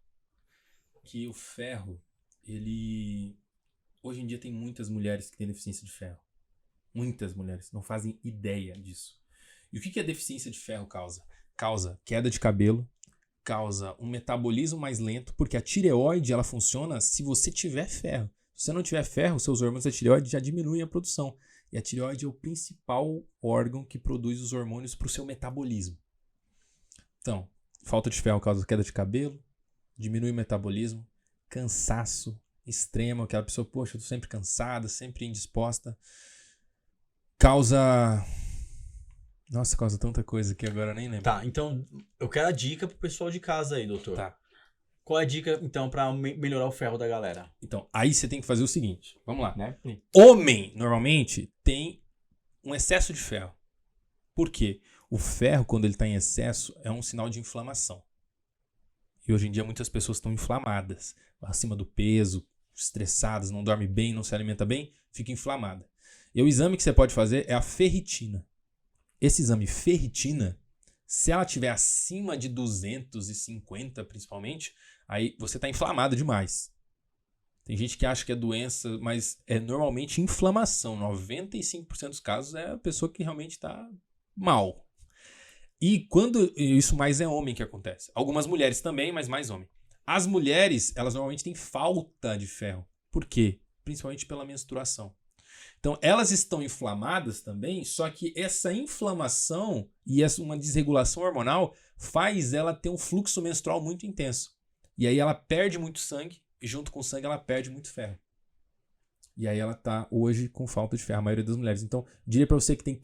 Que o ferro, ele... Hoje em dia tem muitas mulheres que têm deficiência de ferro. Muitas mulheres não fazem ideia disso. E o que a deficiência de ferro causa? Causa queda de cabelo, causa um metabolismo mais lento, porque a tireoide ela funciona se você tiver ferro. Se você não tiver ferro, seus hormônios da tireoide já diminuem a produção. E a tireoide é o principal órgão que produz os hormônios para o seu metabolismo. Então, falta de ferro causa queda de cabelo, diminui o metabolismo, cansaço extremo, aquela pessoa, poxa, eu tô sempre cansada, sempre indisposta. Causa tanta coisa que agora eu nem lembro. Tá, então eu quero a dica pro pessoal de casa aí, doutor. Tá. Qual é a dica, então, pra melhorar o ferro da galera? Então, aí você tem que fazer o seguinte. Vamos lá. Né? Homem, normalmente, tem um excesso de ferro. Por quê? O ferro, quando ele está em excesso, é um sinal de inflamação. E hoje em dia muitas pessoas estão inflamadas, acima do peso, estressadas, não dorme bem, não se alimenta bem, fica inflamada. E o exame que você pode fazer é a ferritina. Esse exame ferritina, se ela estiver acima de 250 principalmente, aí você está inflamado demais. Tem gente que acha que é doença, mas é normalmente inflamação. 95% dos casos é a pessoa que realmente está mal. E quando isso mais é homem que acontece. Algumas mulheres também, mas mais homem. As mulheres, elas normalmente têm falta de ferro. Por quê? Principalmente pela menstruação. Então, elas estão inflamadas também, só que essa inflamação e uma desregulação hormonal faz ela ter um fluxo menstrual muito intenso. E aí ela perde muito sangue, e junto com o sangue ela perde muito ferro. E aí ela tá hoje com falta de ferro, a maioria das mulheres. Então, eu diria para você que tem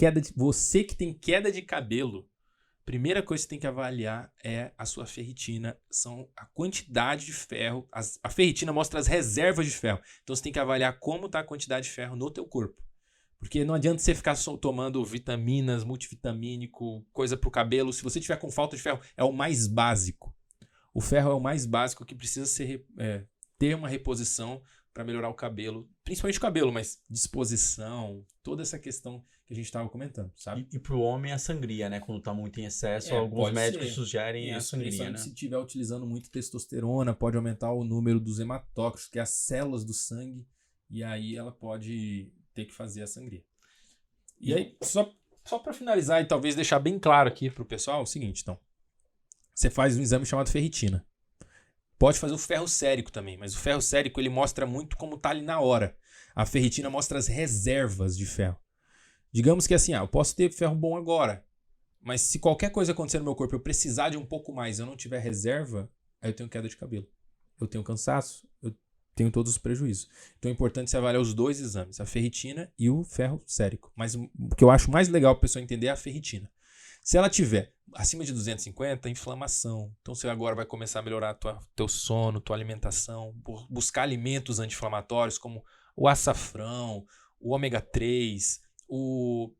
queda de cabelo, primeira coisa que você tem que avaliar é a sua ferritina, são a quantidade de ferro. A ferritina mostra as reservas de ferro. Então você tem que avaliar como está a quantidade de ferro no teu corpo. Porque não adianta você ficar tomando vitaminas, multivitamínico, coisa para o cabelo. Se você tiver com falta de ferro, é o mais básico. O ferro é o mais básico que precisa ter uma reposição para melhorar o cabelo. Principalmente o cabelo, mas disposição, toda essa questão que a gente estava comentando, sabe? E pro homem a sangria, né? Quando tá muito em excesso, alguns médicos sugerem a sangria, né? Se estiver utilizando muito testosterona, pode aumentar o número dos hematócritos, que é as células do sangue, e aí ela pode ter que fazer a sangria. E aí, só para finalizar e talvez deixar bem claro aqui pro pessoal, é o seguinte, então. Você faz um exame chamado ferritina. Pode fazer o ferro sérico também, mas o ferro sérico ele mostra muito como tá ali na hora. A ferritina mostra as reservas de ferro. Digamos que assim, eu posso ter ferro bom agora, mas se qualquer coisa acontecer no meu corpo, eu precisar de um pouco mais, eu não tiver reserva, aí eu tenho queda de cabelo. Eu tenho cansaço, eu tenho todos os prejuízos. Então é importante você avaliar os dois exames, a ferritina e o ferro sérico. Mas o que eu acho mais legal para a pessoa entender é a ferritina. Se ela tiver acima de 250, inflamação. Então você agora vai começar a melhorar teu sono, tua alimentação, buscar alimentos anti-inflamatórios como o açafrão, o ômega 3, o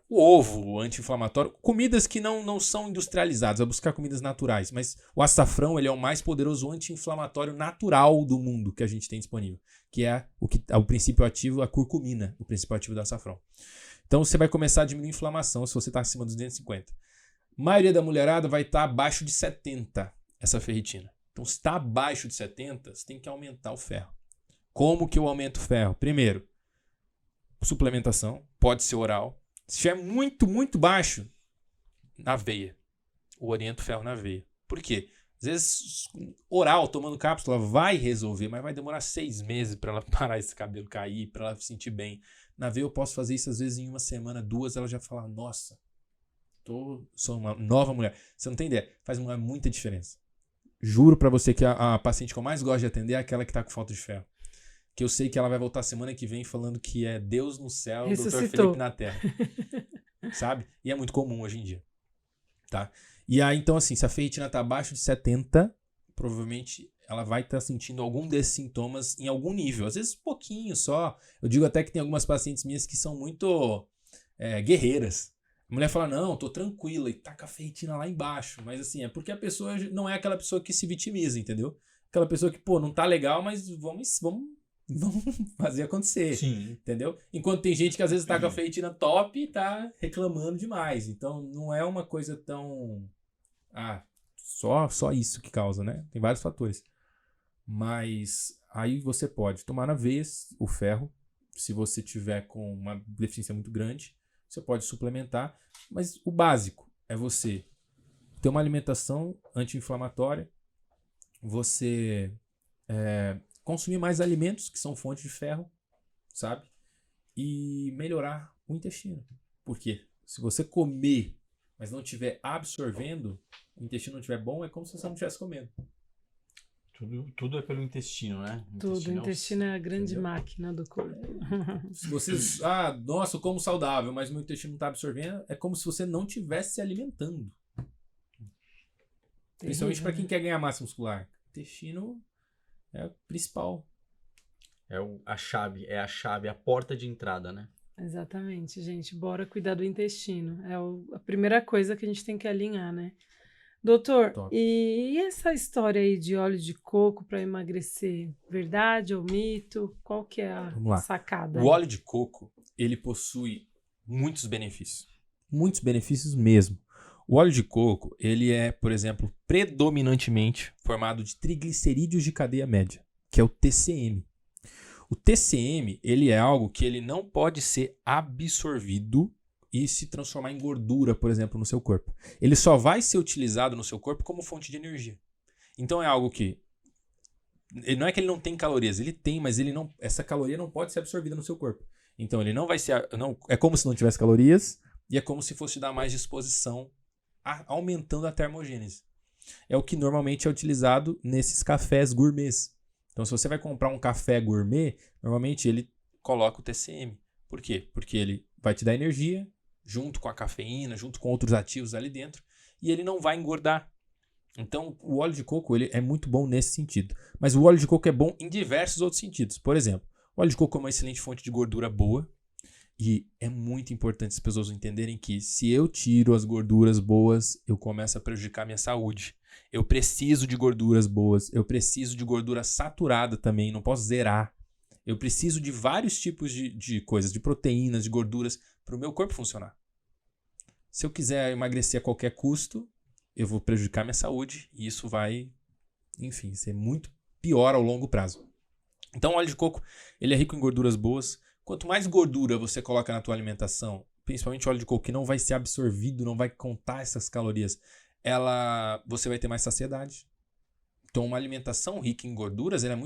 ovo anti-inflamatório, comidas que não são industrializadas, vai buscar comidas naturais, mas o açafrão ele é o mais poderoso anti-inflamatório natural do mundo que a gente tem disponível, que é o princípio ativo, a curcumina, o princípio ativo do açafrão. Então você vai começar a diminuir a inflamação se você está acima dos 250. A maioria da mulherada vai estar abaixo de 70, essa ferritina. Então se está abaixo de 70, você tem que aumentar o ferro. Como que eu aumento o ferro? Primeiro, suplementação, pode ser oral. Se estiver muito, muito baixo, na veia. Eu oriento o ferro na veia. Por quê? Às vezes, oral, tomando cápsula, vai resolver, mas vai demorar 6 meses para ela parar esse cabelo cair, para ela se sentir bem. Na veia eu posso fazer isso às vezes em 1 semana, 2, ela já fala, nossa, sou uma nova mulher. Você não tem ideia, faz muita diferença. juro pra você que a paciente que eu mais gosto de atender é aquela que tá com falta de ferro. Que eu sei que ela vai voltar semana que vem falando que é Deus no céu, Dr. Ressuscitou. Felipe na terra. Sabe? E é muito comum hoje em dia. Tá? E aí, então, assim, se a ferritina tá abaixo de 70, provavelmente ela vai estar sentindo algum desses sintomas em algum nível. Às vezes pouquinho só. Eu digo até que tem algumas pacientes minhas que são muito guerreiras. A mulher fala, não, tô tranquila, e tá com a ferritina lá embaixo. Mas assim, é porque a pessoa não é aquela pessoa que se vitimiza, entendeu? Aquela pessoa que, pô, não tá legal, mas vamos fazer acontecer. Sim. Entendeu? Enquanto tem gente que às vezes tá com a ferritina top e tá reclamando demais. Então não é uma coisa tão... só isso que causa, né? Tem vários fatores. Mas aí você pode tomar na vez o ferro. Se você tiver com uma deficiência muito grande, você pode suplementar. Mas o básico é você ter uma alimentação anti-inflamatória, você consumir mais alimentos que são fonte de ferro, sabe? E melhorar o intestino. Por quê? Se você comer, mas não estiver absorvendo, o intestino não estiver bom, é como se você não estivesse comendo. Tudo é pelo intestino, né? Tudo. O intestino é a grande entendeu? máquina do corpo. Se vocês, nossa, eu como saudável, mas meu intestino não está absorvendo, é como se você não estivesse se alimentando. Principalmente para quem quer ganhar massa muscular. O intestino é o principal. A chave, a porta de entrada, né? Exatamente, gente. Bora cuidar do intestino. É a primeira coisa que a gente tem que alinhar, né? Doutor, Top. e essa história aí de óleo de coco para emagrecer? Verdade ou mito? Qual que é a Vamos lá. sacada? O óleo de coco, ele possui muitos benefícios. Muitos benefícios mesmo. O óleo de coco, ele é, por exemplo, predominantemente formado de triglicerídeos de cadeia média, que é o TCM. O TCM, ele é algo que ele não pode ser absorvido e se transformar em gordura, por exemplo, no seu corpo. Ele só vai ser utilizado no seu corpo como fonte de energia. Então é algo que... Não é que ele não tem calorias, ele tem, mas essa caloria não pode ser absorvida no seu corpo. Então ele não vai ser... é como se não tivesse calorias e é como se fosse dar mais disposição, aumentando a termogênese. É o que normalmente é utilizado nesses cafés gourmets. Então se você vai comprar um café gourmet, normalmente ele coloca o TCM. Por quê? Porque ele vai te dar energia, junto com a cafeína, junto com outros ativos ali dentro, e ele não vai engordar. Então, o óleo de coco ele é muito bom nesse sentido. Mas o óleo de coco é bom em diversos outros sentidos. Por exemplo, o óleo de coco é uma excelente fonte de gordura boa, e é muito importante as pessoas entenderem que se eu tiro as gorduras boas, eu começo a prejudicar a minha saúde. Eu preciso de gorduras boas, eu preciso de gordura saturada também, não posso zerar. Eu preciso de vários tipos de coisas, de proteínas, de gorduras, para o meu corpo funcionar. Se eu quiser emagrecer a qualquer custo, eu vou prejudicar minha saúde e isso vai, enfim, ser muito pior ao longo prazo. Então o óleo de coco, ele é rico em gorduras boas. Quanto mais gordura você coloca na tua alimentação, principalmente ole de coco que não vai ser absorvido, não vai contar essas calorias, você vai ter mais saciedade. Então uma alimentação rica em gorduras, ela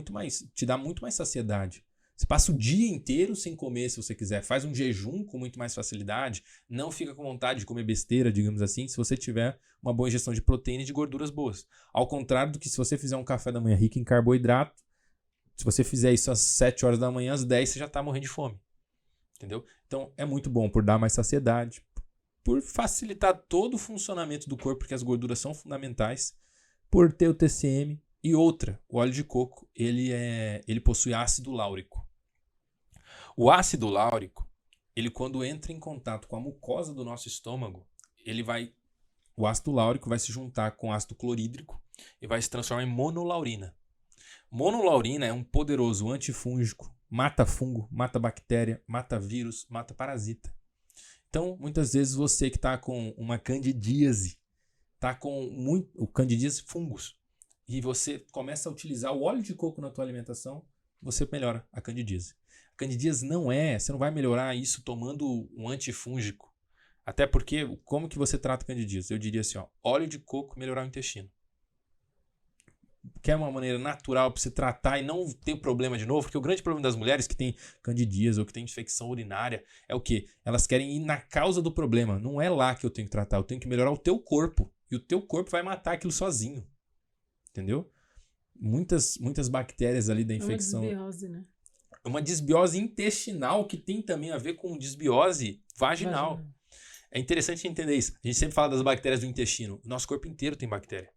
te dá muito mais saciedade. Você passa o dia inteiro sem comer se você quiser. Faz um jejum com muito mais facilidade. Não fica com vontade de comer besteira, digamos assim, se você tiver uma boa ingestão de proteína e de gorduras boas. Ao contrário do que se você fizer um café da manhã rico em carboidrato, se você fizer isso às 7 horas da manhã, às 10 você já está morrendo de fome. Entendeu? Então é muito bom por dar mais saciedade, por facilitar todo o funcionamento do corpo, porque as gorduras são fundamentais, por ter o TCM. E outra, o óleo de coco, ele possui ácido láurico. O ácido láurico, ele quando entra em contato com a mucosa do nosso estômago, o ácido láurico vai se juntar com ácido clorídrico e vai se transformar em monolaurina. Monolaurina é um poderoso antifúngico, mata fungo, mata bactéria, mata vírus, mata parasita. Então, muitas vezes você que está com uma candidíase, está com o candidíase fungos, e você começa a utilizar o óleo de coco na tua alimentação, você melhora a candidíase. A candidíase você não vai melhorar isso tomando um antifúngico. Até porque, como que você trata a candidíase? Eu diria assim, óleo de coco melhorar o intestino. Quer uma maneira natural para você tratar e não ter problema de novo? Porque o grande problema das mulheres que têm candidíase ou que têm infecção urinária é o quê? Elas querem ir na causa do problema. Não é lá que eu tenho que tratar, eu tenho que melhorar o teu corpo. E o teu corpo vai matar aquilo sozinho. entendeu? Muitas bactérias ali da É uma infecção. desbiose, né? Uma desbiose intestinal que tem também a ver com desbiose vaginal. É interessante entender isso. A gente sempre fala das bactérias do intestino. O nosso corpo inteiro tem bactéria.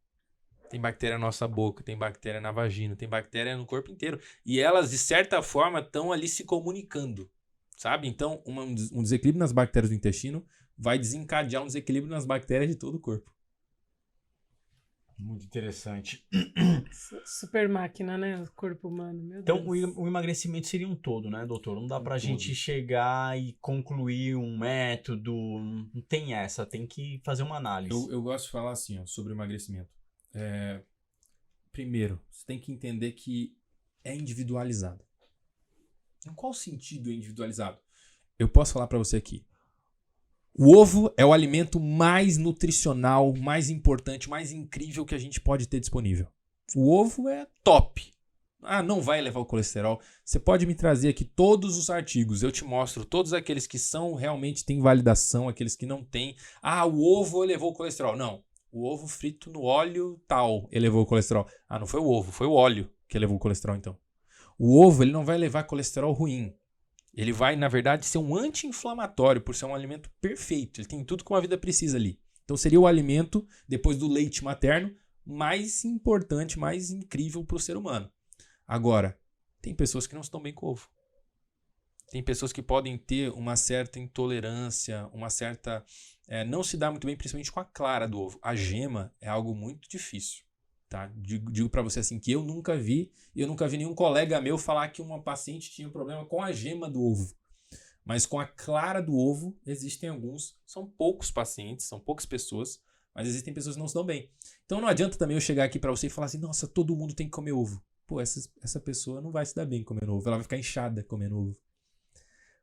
Tem bactéria na nossa boca, tem bactéria na vagina, tem bactéria no corpo inteiro. E elas, de certa forma, estão ali se comunicando, sabe? Então, um desequilíbrio nas bactérias do intestino vai desencadear um desequilíbrio nas bactérias de todo o corpo. Muito interessante. Super máquina, né? O corpo humano, meu Então, Deus. o emagrecimento seria um todo, né, doutor? Não dá pra Um gente todo. chegar e concluir um método. Não tem essa, tem que fazer uma análise. Eu gosto de falar assim, ó, sobre o emagrecimento. Primeiro, você tem que entender que é individualizado. Em qual sentido é individualizado? Eu posso falar pra você aqui. O ovo é o alimento mais nutricional, mais importante, mais incrível que a gente pode ter disponível. O ovo é top. Ah, não vai elevar o colesterol. Você pode me trazer aqui todos os artigos. Eu te mostro todos aqueles que são realmente têm validação, aqueles que não têm. Ah, o ovo elevou o colesterol. Não. O ovo frito no óleo tal elevou o colesterol. Ah, não foi o ovo, foi o óleo que elevou o colesterol então. O ovo ele não vai levar colesterol ruim. Ele vai, na verdade, ser um anti-inflamatório por ser um alimento perfeito. Ele tem tudo que uma vida precisa ali. Então seria o alimento, depois do leite materno, mais importante, mais incrível para o ser humano. Agora, tem pessoas que não estão bem com ovo. Tem pessoas que podem ter uma certa intolerância, uma certa... não se dá muito bem, principalmente com a clara do ovo. A gema é algo muito difícil. Tá? Digo para você assim que eu nunca vi nenhum colega meu falar que uma paciente tinha problema com a gema do ovo. Mas com a clara do ovo, existem alguns, são poucos pacientes, são poucas pessoas, mas existem pessoas que não se dão bem. Então não adianta também eu chegar aqui para você e falar assim, nossa, todo mundo tem que comer ovo. Pô, essa pessoa não vai se dar bem comendo ovo, ela vai ficar inchada comendo ovo.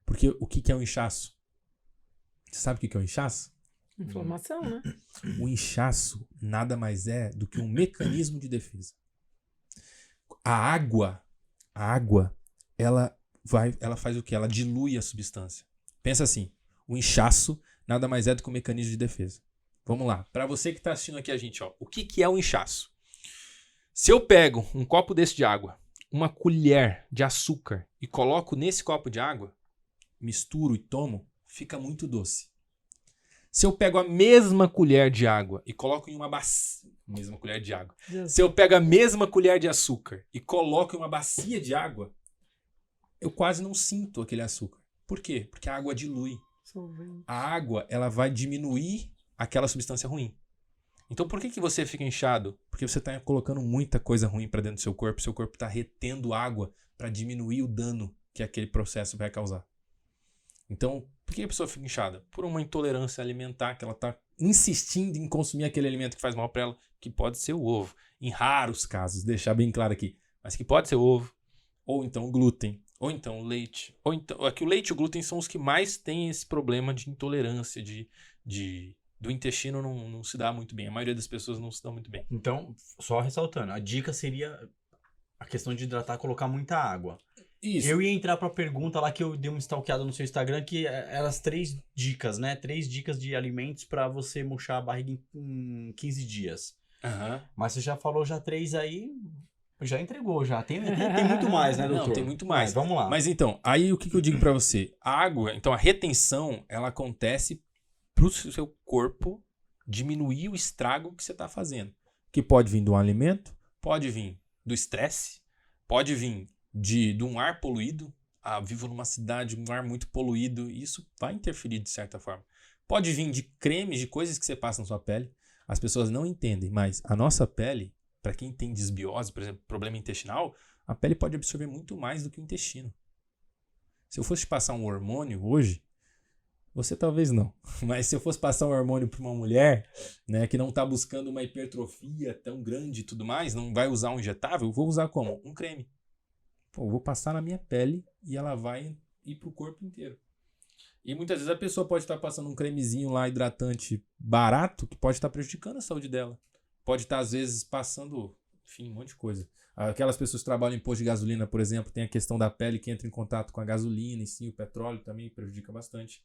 Porque o que é um inchaço? Você sabe o que é um inchaço? Inflamação, né? O inchaço nada mais é do que um mecanismo de defesa. A água, ela faz o quê? Ela dilui a substância. Pensa assim, o inchaço nada mais é do que um mecanismo de defesa. Vamos lá, para você que está assistindo aqui a gente, ó, o que é um inchaço? Se eu pego um copo desse de água, uma colher de açúcar e coloco nesse copo de água, misturo e tomo, fica muito doce. Se eu pego a mesma colher de água e coloco em uma bacia... Mesma colher de água. Se eu pego a mesma colher de açúcar e coloco em uma bacia de água, eu quase não sinto aquele açúcar. Por quê? Porque a água dilui. A água, ela vai diminuir aquela substância ruim. Então por que você fica inchado? Porque você está colocando muita coisa ruim para dentro do seu corpo está retendo água para diminuir o dano que aquele processo vai causar. Então, por que a pessoa fica inchada? Por uma intolerância alimentar, que ela está insistindo em consumir aquele alimento que faz mal para ela, que pode ser o ovo. Em raros casos, deixar bem claro aqui, mas que pode ser o ovo, ou então o glúten, ou então o leite. Ou então, aqui o leite e o glúten são os que mais têm esse problema de intolerância, do intestino não se dá muito bem. A maioria das pessoas não se dá muito bem. Então, só ressaltando, a dica seria a questão de hidratar, colocar muita água. Isso. Eu ia entrar pra pergunta lá que eu dei uma stalkeada no seu Instagram, que eram as 3 dicas, né? 3 dicas de alimentos pra você murchar a barriga em 15 dias. Uhum. Mas você já falou 3 aí, já entregou já. Tem muito mais, né, doutor? Não, tem muito mais. Mas vamos lá. Mas então, aí o que eu digo pra você? A água, então a retenção, ela acontece pro seu corpo diminuir o estrago que você tá fazendo. Que pode vir de um alimento, pode vir do estresse, pode vir de um ar poluído. Vivo numa cidade, um ar muito poluído, e isso vai interferir de certa forma. Pode vir de cremes, de coisas que você passa na sua pele. As pessoas não entendem, mas a nossa pele, para quem tem desbiose, por exemplo, problema intestinal, a pele pode absorver muito mais do que o intestino. Se eu fosse te passar um hormônio hoje, você talvez não, mas se eu fosse passar um hormônio para uma mulher, né, que não está buscando uma hipertrofia tão grande e tudo mais, não vai usar um injetável, eu vou usar como? Um creme. Eu vou passar na minha pele e ela vai ir pro corpo inteiro. E muitas vezes a pessoa pode estar passando um cremezinho lá, hidratante barato, que pode estar prejudicando a saúde dela. Pode estar, às vezes, passando, enfim, um monte de coisa. Aquelas pessoas que trabalham em posto de gasolina, por exemplo, tem a questão da pele que entra em contato com a gasolina, e sim, o petróleo também prejudica bastante.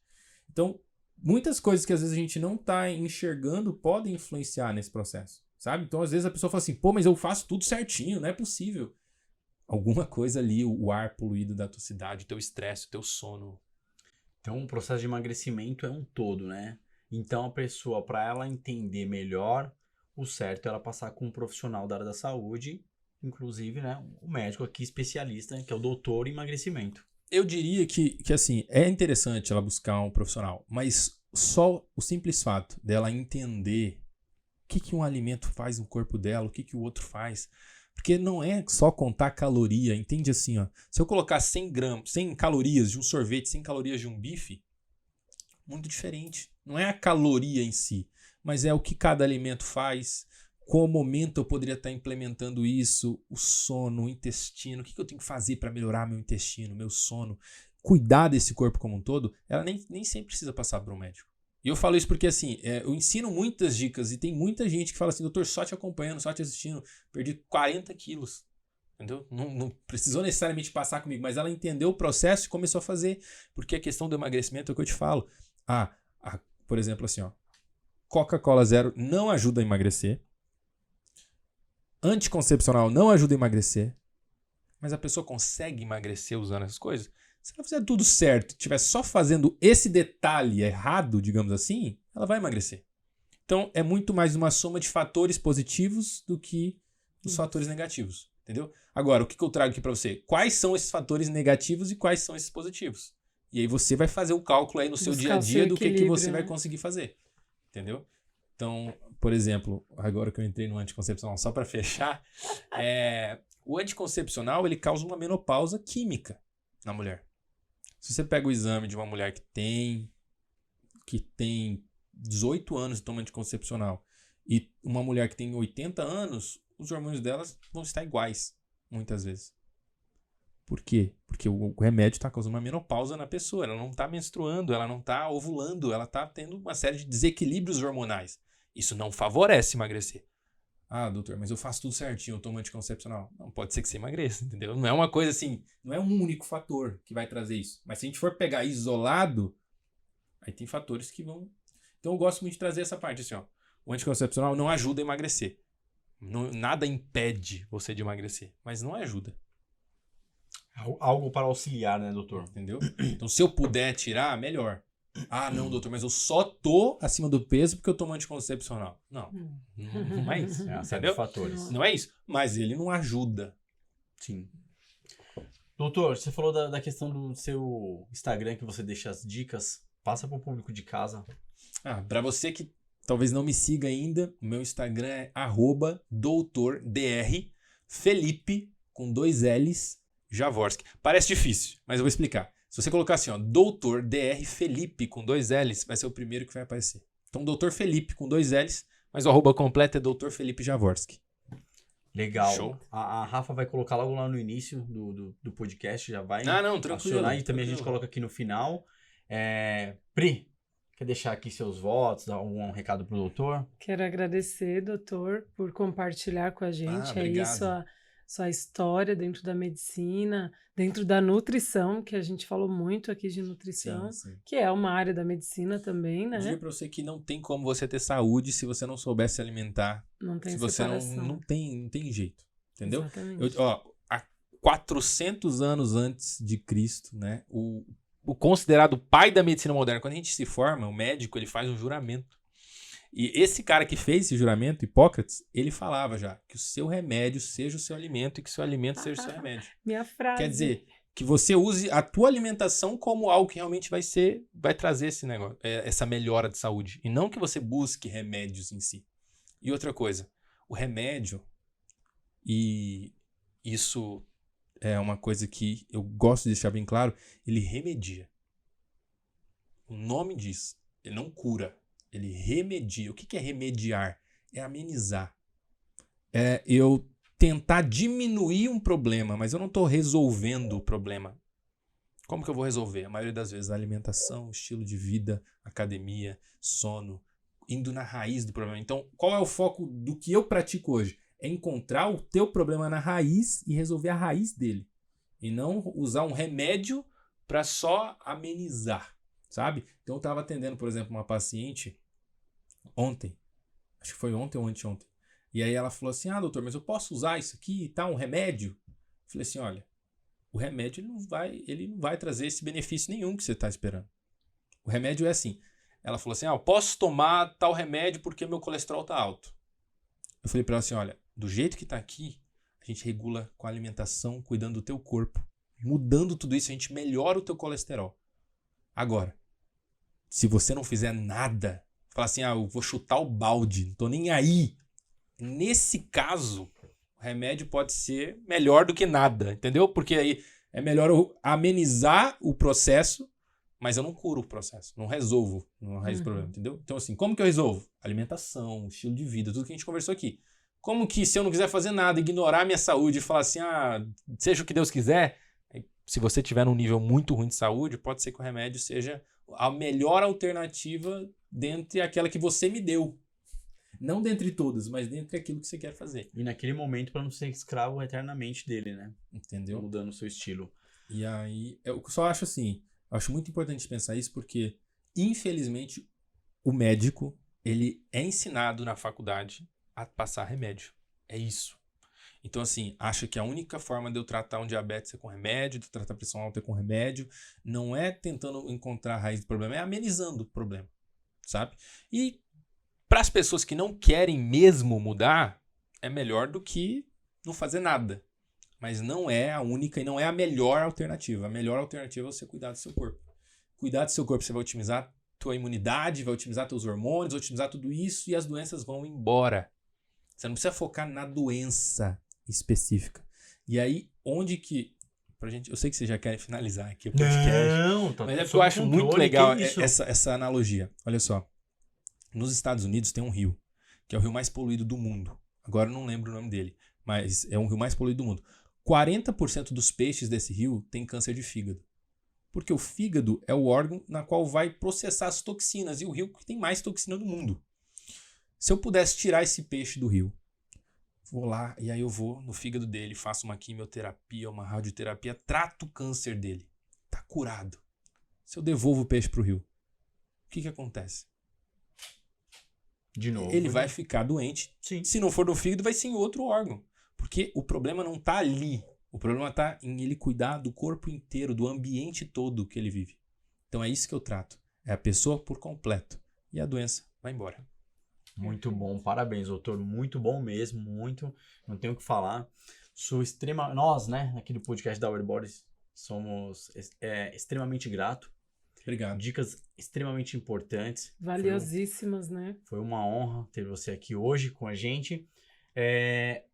Então, muitas coisas que às vezes a gente não está enxergando podem influenciar nesse processo. sabe? Então, às vezes, a pessoa fala assim, pô, mas eu faço tudo certinho, não é possível. Alguma coisa ali, o ar poluído da tua cidade, o teu estresse, o teu sono. Então, o processo de emagrecimento é um todo, né? Então, a pessoa, para ela entender melhor, o certo é ela passar com um profissional da área da saúde, inclusive, né, o médico aqui especialista, que é o doutor em emagrecimento. Eu diria que assim, é interessante ela buscar um profissional, mas só o simples fato dela entender o que um alimento faz no corpo dela, o que o outro faz. Porque não é só contar caloria, entende assim, ó. Se eu colocar 100 calorias de um sorvete, 100 calorias de um bife, muito diferente. Não é a caloria em si, mas é o que cada alimento faz, qual momento eu poderia estar implementando isso, o sono, o intestino, o que eu tenho que fazer para melhorar meu intestino, meu sono, cuidar desse corpo como um todo, ela nem sempre precisa passar por um médico. E eu falo isso porque, assim, eu ensino muitas dicas e tem muita gente que fala assim, doutor, só te acompanhando, só te assistindo, perdi 40 quilos, entendeu? Não precisou necessariamente passar comigo, mas ela entendeu o processo e começou a fazer, porque a questão do emagrecimento é o que eu te falo. Por exemplo, assim, ó, Coca-Cola Zero não ajuda a emagrecer, anticoncepcional não ajuda a emagrecer, mas a pessoa consegue emagrecer usando essas coisas? Se ela fizer tudo certo, estiver só fazendo esse detalhe errado, digamos assim, ela vai emagrecer. Então, é muito mais uma soma de fatores positivos do que os fatores negativos, entendeu? Agora, o que eu trago aqui para você? Quais são esses fatores negativos e quais são esses positivos? E aí você vai fazer o cálculo aí no seu dia a dia do que você vai conseguir fazer, entendeu? Então, por exemplo, agora que eu entrei no anticoncepcional, só para fechar, o anticoncepcional ele causa uma menopausa química na mulher. Se você pega o exame de uma mulher que tem 18 anos e toma anticoncepcional e uma mulher que tem 80 anos, os hormônios delas vão estar iguais, muitas vezes. Por quê? Porque o remédio está causando uma menopausa na pessoa. Ela não está menstruando, ela não está ovulando, ela está tendo uma série de desequilíbrios hormonais. Isso não favorece emagrecer. Ah, doutor, mas eu faço tudo certinho, eu tomo anticoncepcional. Não, pode ser que você emagreça, entendeu? Não é uma coisa assim, não é um único fator que vai trazer isso. Mas se a gente for pegar isolado, aí tem fatores que vão... Então eu gosto muito de trazer essa parte assim, ó. O anticoncepcional não ajuda a emagrecer. Nada impede você de emagrecer, mas não ajuda. Algo para auxiliar, né, doutor? Entendeu? Então se eu puder tirar, melhor. Ah, não, doutor, mas eu só tô acima do peso porque eu tomo anticoncepcional. Não é isso. É uma série de fatores. Não é isso. Mas ele não ajuda. Sim. Doutor, você falou da questão do seu Instagram, que você deixa as dicas. Passa para o público de casa. Para você que talvez não me siga ainda, o meu Instagram é @doutordrfelipe, com 2 L's, Jaworski. Parece difícil, mas eu vou explicar. Se você colocar assim, ó, Doutor DR Felipe com 2 L's, vai ser o primeiro que vai aparecer. Então, Doutor Felipe com 2 L's, mas o @ completo é Doutor Felipe Jaworski. Legal. Show. A Rafa vai colocar logo lá no início do podcast, já vai Tranquilo. acionar e também a gente coloca aqui no final. Pri, quer deixar aqui seus votos, dar um recado pro doutor? Quero agradecer, doutor, por compartilhar com a gente obrigado. Sua história dentro da medicina, dentro da nutrição, que a gente falou muito aqui de nutrição, Sim. que é uma área da medicina também, né? Eu digo pra você que não tem como você ter saúde se você não souber se alimentar. Não tem se você separação. não tem jeito, entendeu? Exatamente. Há 400 anos antes de Cristo, né, o considerado pai da medicina moderna, quando a gente se forma, o médico, ele faz um juramento. E esse cara que fez esse juramento, Hipócrates, ele falava já que o seu remédio seja o seu alimento e que o seu alimento seja o seu remédio. Minha frase. Quer dizer, que você use a tua alimentação como algo que realmente vai trazer esse negócio, essa melhora de saúde. E não que você busque remédios em si. E outra coisa, o remédio, e isso é uma coisa que eu gosto de deixar bem claro, ele remedia. O nome diz, ele não cura. Ele remedia. O que é remediar? É amenizar. É eu tentar diminuir um problema, mas eu não estou resolvendo o problema. Como que eu vou resolver? A maioria das vezes, a alimentação, estilo de vida, academia, sono, indo na raiz do problema. Então, qual é o foco do que eu pratico hoje? É encontrar o teu problema na raiz e resolver a raiz dele. E não usar um remédio para só amenizar. Sabe? Então eu estava atendendo, por exemplo, uma paciente ontem, acho que foi ontem ou anteontem. E aí ela falou assim, doutor, mas eu posso usar isso aqui e tal, um remédio? Eu falei assim, olha, o remédio ele não vai trazer esse benefício nenhum que você está esperando. O remédio é assim. Ela falou assim, eu posso tomar tal remédio porque meu colesterol está alto. Eu falei para ela assim, olha, do jeito que está aqui, a gente regula com a alimentação, cuidando do teu corpo. Mudando tudo isso, a gente melhora o teu colesterol. Agora, se você não fizer nada, falar assim, eu vou chutar o balde, não tô nem aí. Nesse caso, o remédio pode ser melhor do que nada, entendeu? Porque aí é melhor eu amenizar o processo, mas eu não curo o processo, não resolvo o problema, entendeu? Então assim, como que eu resolvo? Alimentação, estilo de vida, tudo que a gente conversou aqui. Como que se eu não quiser fazer nada, ignorar a minha saúde e falar assim, seja o que Deus quiser, se você tiver num nível muito ruim de saúde, pode ser que o remédio seja a melhor alternativa dentre aquela que você me deu. Não dentre todas, mas dentre aquilo que você quer fazer. E naquele momento para não ser escravo eternamente dele, né? Entendeu? Mudando o seu estilo. E aí, eu só acho assim, acho muito importante pensar isso porque, infelizmente, o médico, ele é ensinado na faculdade a passar remédio. É isso. Então, assim, acha que a única forma de eu tratar um diabetes é com remédio, de tratar a pressão alta é com remédio. Não é tentando encontrar a raiz do problema, é amenizando o problema, sabe? E para as pessoas que não querem mesmo mudar, é melhor do que não fazer nada. Mas não é a única e não é a melhor alternativa. A melhor alternativa é você cuidar do seu corpo. Cuidar do seu corpo, você vai otimizar tua imunidade, vai otimizar teus hormônios, vai otimizar tudo isso e as doenças vão embora. Você não precisa focar na doença específica. E aí, onde que... eu sei que vocês já querem finalizar aqui o podcast. Não, mas é porque eu acho muito legal essa analogia. Olha só. Nos Estados Unidos tem um rio, que é o rio mais poluído do mundo. Agora eu não lembro o nome dele, mas é um rio mais poluído do mundo. 40% dos peixes desse rio tem câncer de fígado. Porque o fígado é o órgão na qual vai processar as toxinas. E o rio que tem mais toxina do mundo. Se eu pudesse tirar esse peixe do rio, vou lá e aí eu vou no fígado dele, faço uma quimioterapia, uma radioterapia, trato o câncer dele. Tá curado. Se eu devolvo o peixe pro rio, o que acontece? De novo. Ele vai ficar doente. Sim. Se não for no fígado, vai ser em outro órgão. Porque o problema não tá ali. O problema tá em ele cuidar do corpo inteiro, do ambiente todo que ele vive. Então é isso que eu trato. É a pessoa por completo. E a doença vai embora. Muito bom. Parabéns, doutor. Muito bom mesmo. Muito. Não tenho o que falar. Nós, né, aqui do podcast da Werbodies, somos extremamente gratos. Obrigado. Dicas extremamente importantes. Valiosíssimas, né? Foi uma honra ter você aqui hoje com a gente.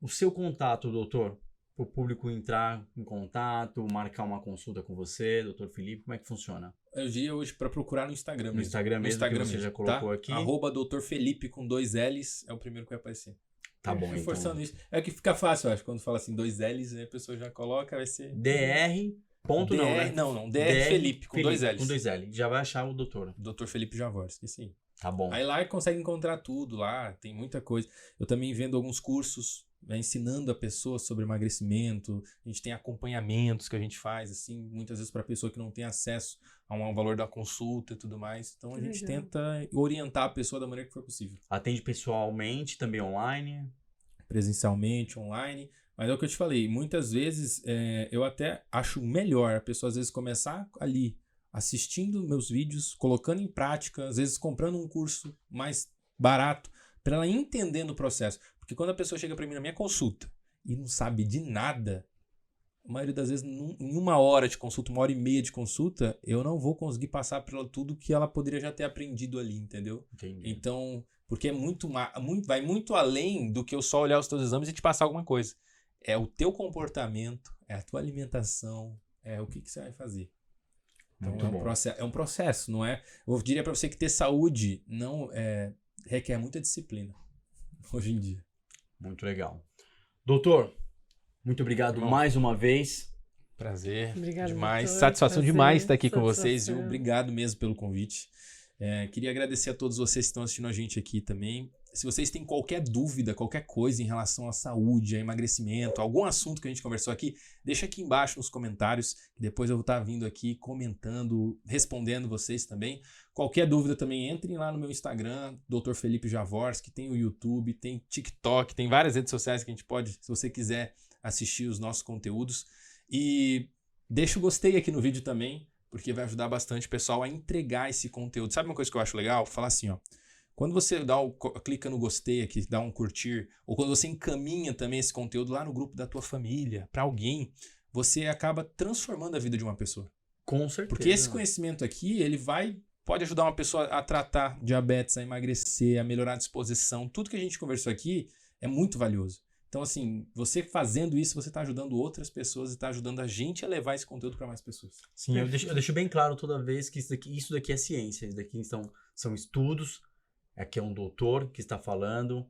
O seu contato, doutor, para o público entrar em contato, marcar uma consulta com você, doutor Felipe, como é que funciona? Eu vi hoje para procurar no Instagram mesmo. No Instagram mesmo, que você já colocou aqui. @Dr. Felipe com 2 L's é o primeiro que vai aparecer. Tá bom, então. Forçando isso. É que fica fácil, eu acho. Quando fala assim 2 L's, a pessoa já coloca, vai ser... DR... Ponto não, né? Não. DR Felipe, com 2 L's. Com 2 L. Já vai achar o doutor. Dr. Felipe Javorski, assim. Tá bom. Aí lá consegue encontrar tudo lá, tem muita coisa. Eu também vendo alguns cursos, ensinando a pessoa sobre emagrecimento. A gente tem acompanhamentos que a gente faz, assim, muitas vezes para pessoa que não tem acesso ao valor da consulta e tudo mais. Então a gente tenta orientar a pessoa da maneira que for possível. Atende pessoalmente, também online? Presencialmente, online. Mas é o que eu te falei, muitas vezes eu até acho melhor a pessoa às vezes começar ali, assistindo meus vídeos, colocando em prática, às vezes comprando um curso mais barato, para ela entendendo o processo. Porque quando a pessoa chega para mim na minha consulta e não sabe de nada, a maioria das vezes em 1 hora de consulta, 1h30 de consulta, eu não vou conseguir passar para ela tudo que ela poderia já ter aprendido ali, entendeu? Entendi. Então, porque vai muito além do que eu só olhar os teus exames e te passar alguma coisa. É o teu comportamento, é a tua alimentação, é o que você vai fazer. Então é um processo, não é? Eu diria para você que ter saúde não requer muita disciplina hoje em dia. Muito legal. Doutor, muito obrigado mais uma vez. Prazer. Obrigado, demais. doutor. Satisfação Prazer. demais estar aqui com Satisfação. vocês. Viu? Obrigado mesmo pelo convite. Queria agradecer a todos vocês que estão assistindo a gente aqui também. Se vocês têm qualquer dúvida, qualquer coisa em relação à saúde, a emagrecimento, algum assunto que a gente conversou aqui, deixa aqui embaixo nos comentários, que depois eu vou estar vindo aqui comentando, respondendo vocês também. Qualquer dúvida também, entrem lá no meu Instagram, Dr. Felipe Jaworski, tem o YouTube, tem TikTok, tem várias redes sociais que a gente pode, se você quiser assistir os nossos conteúdos. E deixa o gostei aqui no vídeo também, porque vai ajudar bastante o pessoal a entregar esse conteúdo. Sabe uma coisa que eu acho legal? Falar assim, ó. Quando você clica no gostei aqui, dá um curtir, ou quando você encaminha também esse conteúdo lá no grupo da tua família, para alguém, você acaba transformando a vida de uma pessoa. Com certeza. Porque esse conhecimento aqui, ele pode ajudar uma pessoa a tratar diabetes, a emagrecer, a melhorar a disposição. Tudo que a gente conversou aqui é muito valioso. Então, assim, você fazendo isso, você está ajudando outras pessoas e está ajudando a gente a levar esse conteúdo para mais pessoas. Sim, eu deixo bem claro toda vez que isso daqui é ciência. Isso daqui são estudos. Aqui é um doutor que está falando.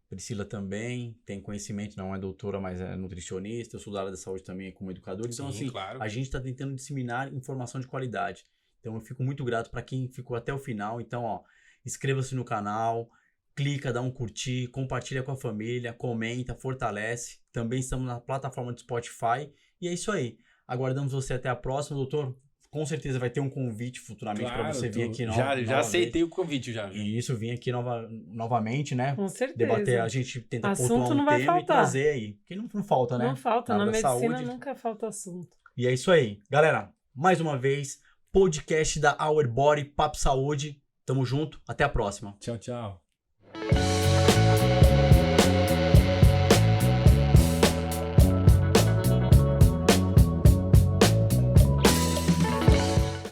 Priscila também tem conhecimento, não é doutora, mas é nutricionista. Eu sou da área da saúde também como educador. Então, Sim, assim, claro. A gente está tentando disseminar informação de qualidade. Então, eu fico muito grato para quem ficou até o final. Então, ó, inscreva-se no canal, clica, dá um curtir, compartilha com a família, comenta, fortalece. Também estamos na plataforma do Spotify. E é isso aí. Aguardamos você até a próxima, doutor. Com certeza vai ter um convite futuramente para você vir aqui novamente. Já aceitei o convite já. E isso, vim aqui novamente, né? Com certeza. Debater, a gente tenta Assunto pontuar um não vai tema faltar. e trazer aí. Porque não falta, né? Não falta, na da medicina saúde. nunca falta assunto. E é isso aí. Galera, mais uma vez, podcast da Our Body, Papo Saúde. Tamo junto, até a próxima. Tchau, tchau.